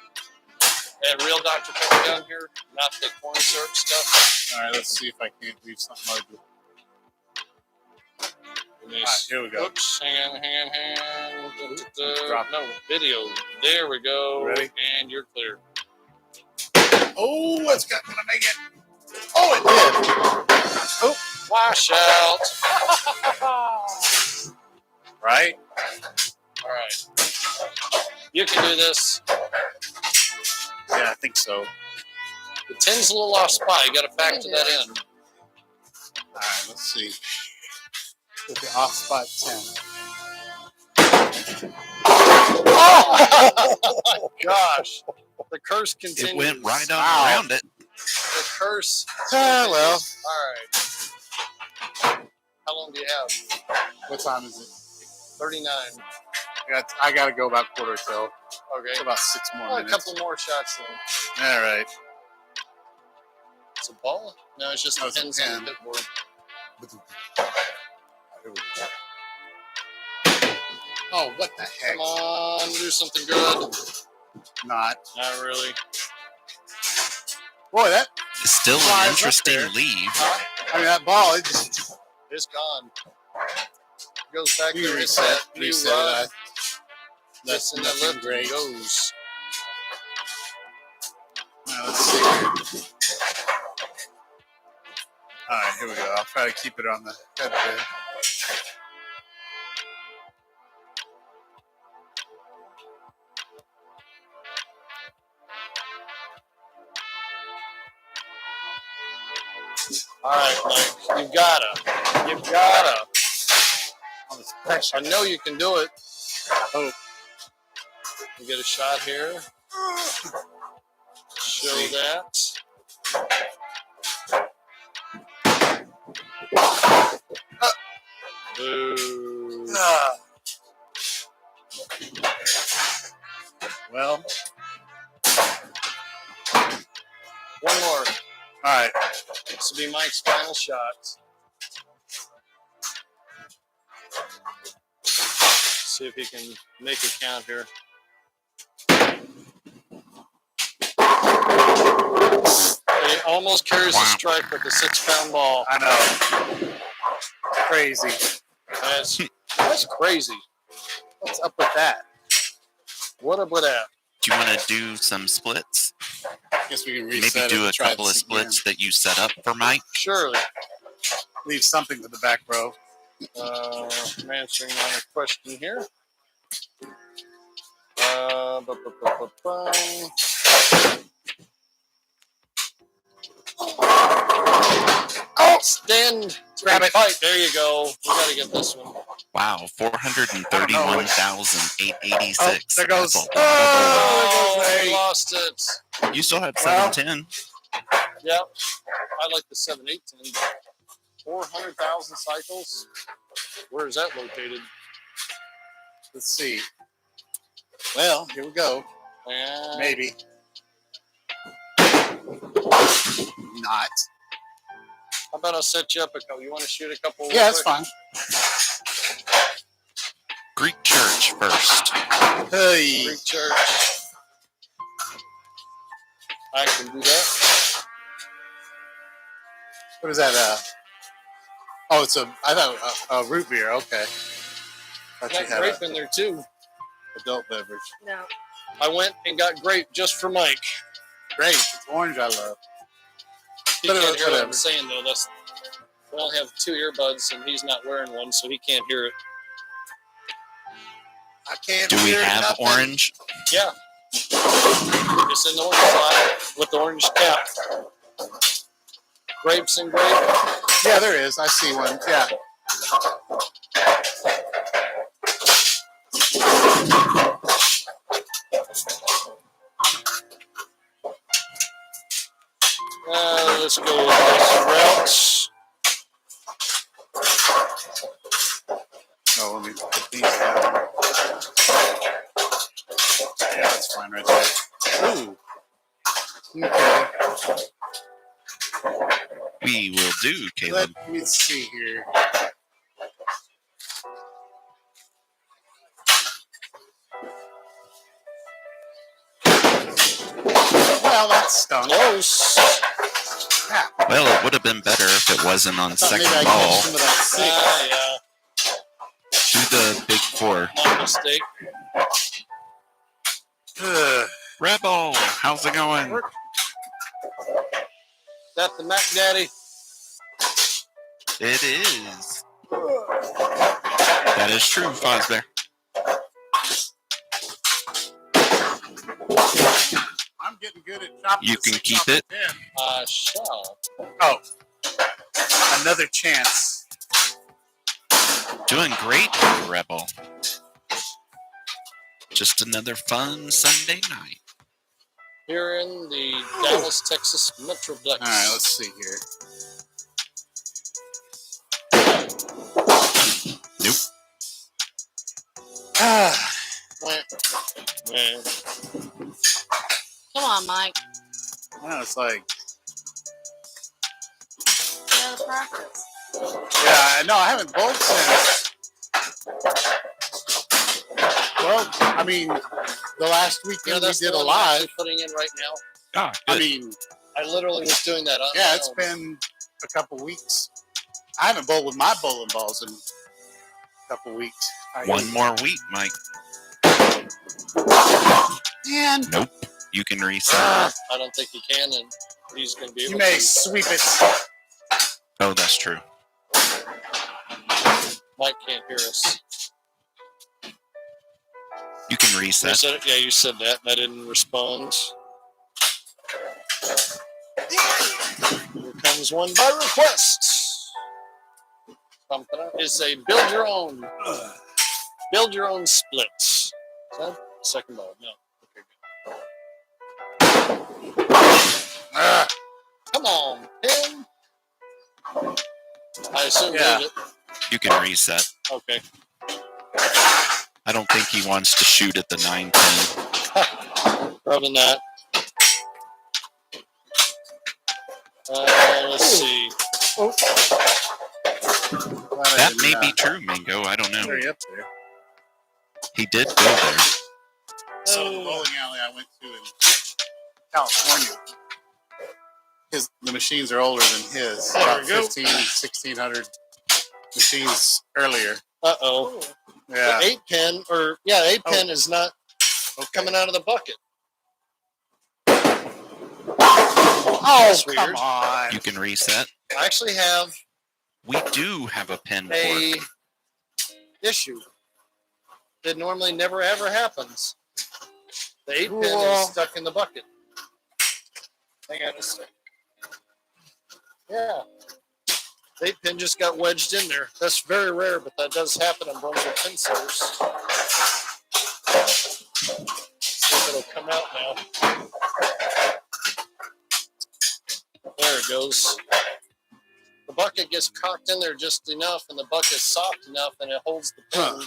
And real Dr. Pepper down here, not the corn syrup stuff.
All right, let's see if I can't leave something ugly.
Nice.
All right, here we go.
Oops, hang on.
Drop it.
No, video. There we go.
Ready?
And you're clear.
Oh, it's gonna make it. Oh, it did. Oh,
Wash out.
right.
All right. You can do this.
Yeah, I think so.
The 10's a little off spot. You got to factor that in.
All right, let's see. With the off spot 10.
Oh my gosh. The curse continues.
It went right on
Wow.
around it.
The curse.
Well.
All right. How long do you have?
What time is it?
39.
I got to go about quarter till.
Okay.
About 6 more
Well, a
minutes.
couple more shots then.
All right.
It's a ball? No, it's just
It's a
pins on the
pin.
pit board.
Here we go. Oh, what the heck?
Come on, do something good.
Not.
Not really.
Boy, that
It's still
flies
an
up
interesting
there.
leave.
I mean, that ball, it just
It's gone. Goes back
you
there.
reset
New
it.
rod.
That's
That's in the
nothing
lip
great.
and goes.
Now, let's see here. All right, here we go. I'll try to keep it on the head there.
All right, Mike. You gotta.
All this pressure.
I know you can do it.
Oh,
You get a shot here. Show that. Boo.
well,
One more.
all right.
This will be Mike's final shot. See if he can make it count here. He almost carries the strike with the 6-pound ball.
I know. Crazy.
That's crazy.
What's up with that?
What up with that?
Do you want to do some splits?
Guess we can
Maybe
reset
do
it.
a couple of splits that you set up for Mike.
Surely.
Leave something to the back row.
I'm answering on a question here. Oh, stand.
Grab it.
Fight. There you go. We got to get this one.
Wow, 431,886.
Oh, there goes.
That's a lot of
Oh,
there goes
we
eight.
lost it.
gold. You still had
Well,
710.
Yep. I like the 7-8-10. 400,000 cycles. Where is that located?
Let's see. Well, here we go.
And
Maybe. Not.
How about I'll set you up a couple? You want to shoot a couple?
Yeah, that's fine.
Greek church first.
Hey.
Greek church. I can do that.
What is that? Oh, it's I thought a root beer. Okay. Thought you
Got
had
grape in there too.
adult beverage.
No.
I went and got grape just for Mike.
Great. It's orange. I love.
He can't hear what
Whatever.
I'm saying though. We only have 2 earbuds and he's not wearing one, so he can't hear it.
I can't.
Do we
hear
have
nothing.
orange?
Yeah. It's in the orange slide with the orange cap. Grapes and grape.
Yeah, there is. I see one. Yeah.
Let's go with this route.
Oh, let me put these down. Yeah, that's fine right there. Ooh. Okay.
We will do, Caleb.
Let me see here. Well, that stunk.
Close.
Crap.
Well, it would have been better if it wasn't on
I thought
second
maybe I
ball.
catch some of that six.
Yeah.
Do the big 4.
My mistake.
Ugh.
Rebel, how's it going?
That the Mac Daddy.
It is. That is true, Fosbear.
I'm getting good at chopping.
You
the
can
six
keep
off the
it.
pin.
Shall.
Oh. Another chance.
Doing great, Rebel. Just another fun Sunday night.
Here in the Dallas, Texas Metroplex.
All right, let's see here.
Nope.
Man.
Come on, Mike.
No, it's like,
Get out of practice.
yeah, no, I haven't bowled since. Well, I mean, the last weekend we
That's
did
the
a
one I'm
live.
actually putting in right now.
Ah,
I
good.
mean,
I literally was doing that on
yeah,
my
it's
own.
been a couple weeks. I haven't bowled with my bowling balls in a couple weeks.
One more week, Mike.
Man,
Nope. You can reset.
I don't think he can, and he's going to be able
you may
to.
sweep it.
Oh, that's true.
Mike can't hear us.
You can
You
reset.
said it? Yeah, you said that, and I didn't respond. Here comes one by request. It's a build your own split. Is that second ball? No. Okay, good. Come on, pin. I assume
Yeah.
leave it.
You can reset.
Okay.
I don't think he wants to shoot at the 9-10.
Probably not. Let's see.
That may be true, Mingo. I don't know.
Hurry up there.
He did go there.
So the bowling alley I went to in California, the machines are older than his.
There
About
we go.
1,600 machines earlier.
Uh-oh.
Yeah.
The 8-pin, or, yeah, 8-pin is not coming out of the bucket.
Oh,
That's
come
weird.
on.
You can reset.
I actually have
We do have a pin
a
for.
issue that normally never ever happens. The 8-pin
Cool.
is stuck in the bucket. Hang on a second. Yeah. The 8-pin just got wedged in there. That's very rare, but that does happen on Brunswick pin setters. See if it'll come out now. There it goes. The bucket gets cocked in there just enough, and the bucket's soft enough, and it holds the pin.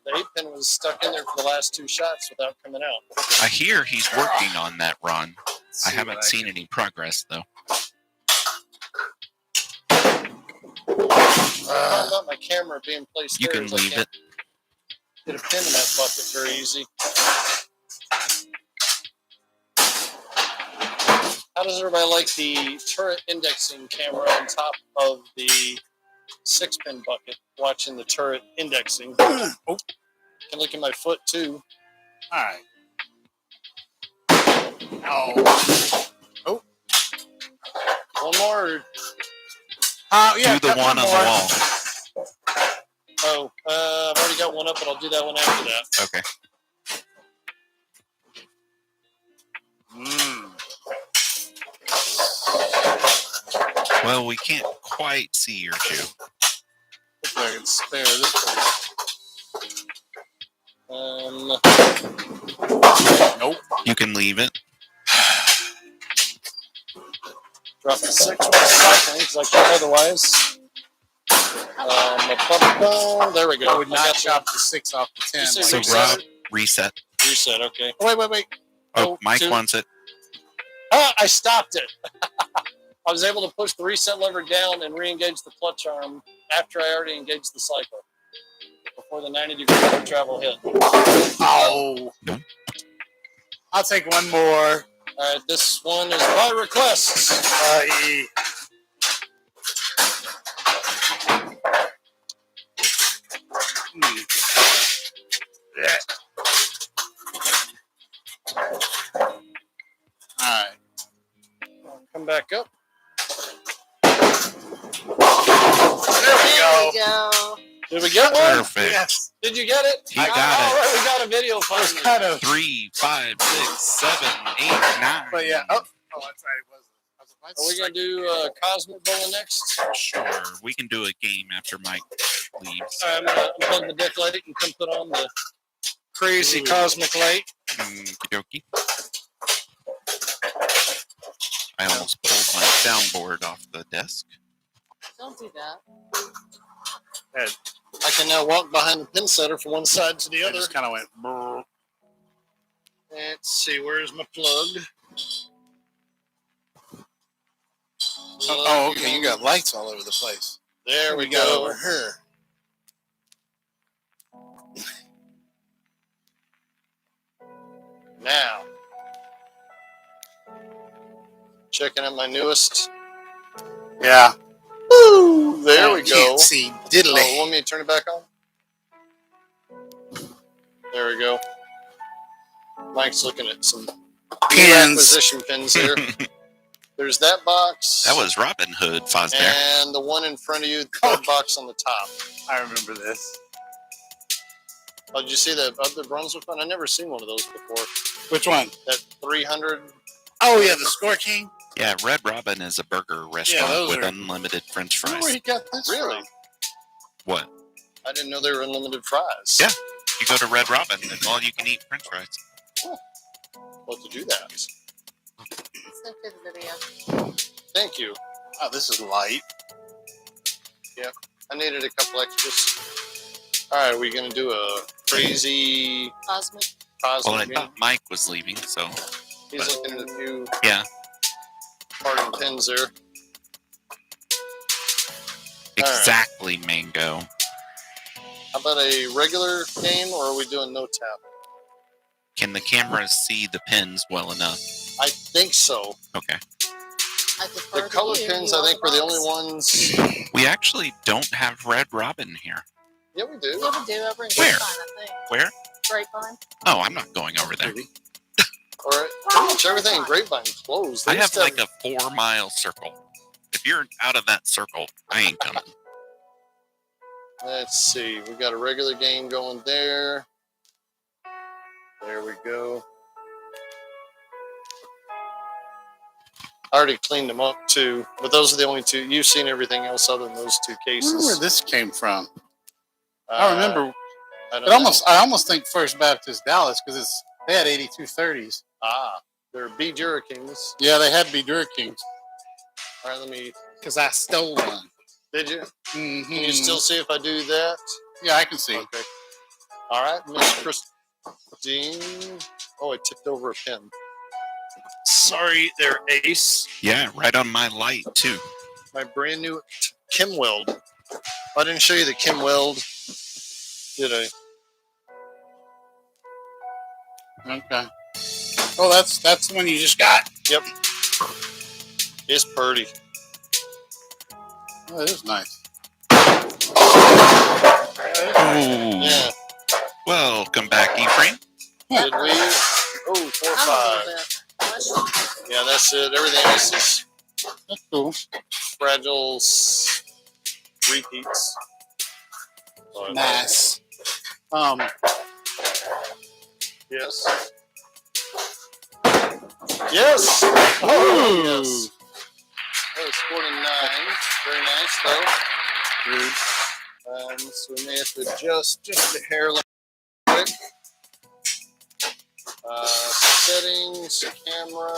The 8-pin was stuck in there for the last two shots without coming out.
I hear he's working on that run. I
See
haven't
what
seen any progress, though.
The problem about my camera being placed
You
there
can
is I
leave
can't
it.
get a pin in that bucket very easy. How does everybody like the turret indexing camera on top of the 6-pin bucket? Watching the turret indexing. Oh, can look at my foot too.
All right. Oh.
One more.
Yeah,
Do the
cut
one on the
more.
wall.
Oh, I've already got one up, but I'll do that one after that.
Okay. Well, we can't quite see your two.
If I can spare this one.
Nope.
You can leave it.
Drop the 6 with the cycling because I can't otherwise. There we go.
I would
I
not
got
chop the 6 off the 10.
You say
So,
reset
Rob,
it?
reset.
Reset, okay.
Wait.
Oh, Mike
2.
wants it.
I stopped it. I was able to push the reset lever down and re-engage the clutch arm after I already engaged the cycle before the 90-degree travel hit.
Oh.
Nope.
I'll take one more.
All right, this one is by request.
Yeah. All right.
Come back up.
There we go.
Did we get one?
Perfect.
Yes.
Did you get it?
He got
All right, we got a video
It was
finally.
kind of.
3, 5, 6, 7, 8, 9.
But yeah. Oh, that's right. It was.
Are we going to do Cosmic Bowling next?
Sure. We can do a game after Mike leaves.
All right, I'm going to unplug the deck light and come put on the crazy Cosmic light.
Okey-dokey. I almost pulled my soundboard off the desk.
Don't do that.
I
can now walk behind the pin setter from one side to the
It
other.
just kind of went. Brrr.
Let's see, where's my plug?
Oh, okay. You got lights all over the place.
There we
got
go.
over here.
Now, checking out my newest.
Yeah.
Woo! There we go.
Can't see diddly.
Oh, want me to turn it back on? There we go. Mike's looking at some new
Pins.
acquisition pins here. There's that box.
That was Robin Hood Fosbear.
And the one in front of you, the third box on the top.
I remember this.
Oh, did you see the other Brunswick one? I've never seen one of those before.
Which one?
That 300.
Oh, yeah, the Score King.
Yeah, Red Robin is a burger restaurant
those
with
are-
unlimited French
I wonder where
fries.
he got this Really? from.
What?
I didn't know they were unlimited fries.
Yeah. You go to Red Robin and all you can eat French fries.
Well, to do that.
Send to the video.
Thank you.
Oh, this is light.
I needed a couple extras. All right, are we going to do a crazy
Cosmic.
cosmic
Well, I
game?
thought Mike was leaving, so
He's looking at a few
yeah,
parting pins there.
exactly, Mango.
How about a regular game, or are we doing no tap?
Can the cameras see the pins well enough?
I think so.
Okay.
I defer
The
to
color
you.
pins,
You
I
are
think, were the
boss.
only ones.
We actually don't have Red Robin here.
Yeah, we do.
Yeah, we do over in
Where?
Grapevine, I think.
Where?
Grapevine.
Oh, I'm not going over there.
All right. Pretty much everything in Grapevine closed.
I
They
have
used to
like a 4-mile circle. If you're out of that circle, I ain't coming.
Let's see. We got a regular game going there. There we go. I already cleaned them up too, but those are the only two. You've seen everything else other than those two
I wonder where
cases.
this came from. I remember.
I don't know.
I almost think First Baptist Dallas because they had 8230s.
They're B Dura Kings.
Yeah, they had to be Dura Kings
All right, let me.
because I stole one.
Did you?
Mm-hmm.
Can you still see if I do that?
Yeah, I can see.
Okay. All right, Miss Christine. Oh, I tipped over a pen. Sorry, there, Ace.
Yeah, right on my light, too.
My brand new Kim Weld. I didn't show you the Kim Weld, did I?
Okay. Oh, that's the one you just got.
Yep. It's pretty.
Oh, it is nice.
Oh,
Yeah.
welcome back, Ephraim.
Did we? Oh, 4 or
I'm
5.
a little bit. What?
Yeah, that's it. Everything else is
That's cool.
fragile repeats. But,
Nice.
Yes. Yes. Oh, yes. That was 49. Very nice, though. So we may have to adjust just the hair quick. Settings, camera,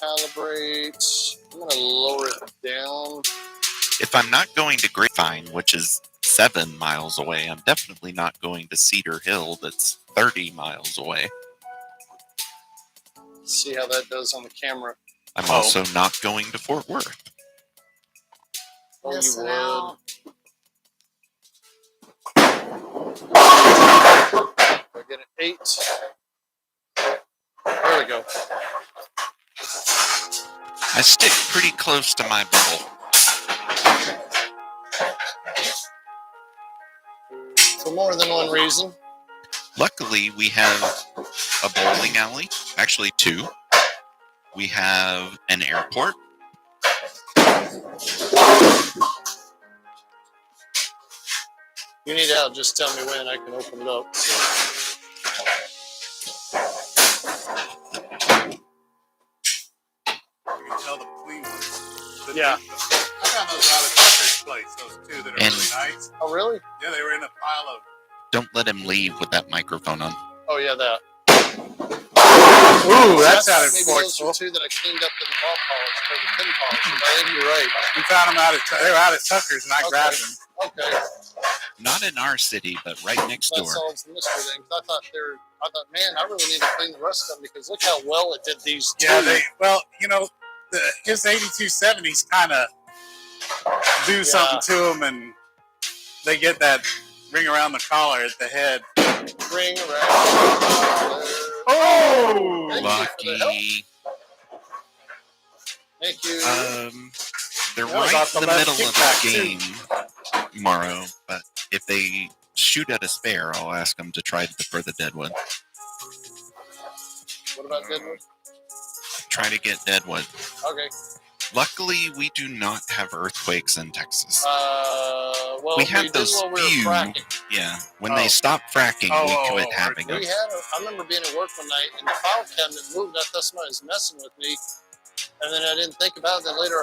calibrate. I'm going to lower it down.
If I'm not going to Grapevine, which is 7 miles away, I'm definitely not going to Cedar Hill, that's 30 miles away.
See how that does on the camera.
I'm also not going to Fort Worth.
Oh, you
Missing
would.
out.
I get an 8. There we go.
I stick pretty close to my bubble.
For more than one reason.
Luckily, we have a bowling alley, actually 2. We have an airport.
You need out, just tell me when I can open it up. So.
You can tell the clean ones.
Yeah.
I found those out of Tucker's place, those two that are
And-
really nice.
Oh, really?
Yeah, they were in a pile of.
Don't let him leave with that microphone on.
Oh, yeah, that.
Ooh, that's out of
Maybe those
forceful.
were 2 that I cleaned up in the ball polish or the pin polish. I think you're right.
We found them they were out of Tucker's, and I grabbed them.
Okay.
Not in our city, but right next
That
door.
solves the mystery then. 'Cause I thought, man, I really need to clean the rest of them because look how well it did these two.
Yeah, his 8270s kind of do something to them, and they get that ring around the collar at the head.
Ring around.
Oh!
Thank you for the help.
Lucky.
Thank you.
They're
That was
right
off
in
the
the
left
middle of
kickback,
the
too.
game tomorrow, but if they shoot at a spare, I'll ask them to try for the Deadwood.
What about Deadwood?
Try to get Deadwood.
Okay.
Luckily, we do not have earthquakes in Texas.
Well,
we had
did
those
while we were
few.
fracking.
Yeah, when they stopped fracking, we quit having them.
I remember being at work one night and the file cabinet moved. I thought somebody was messing with me, and then I didn't think about it. Then later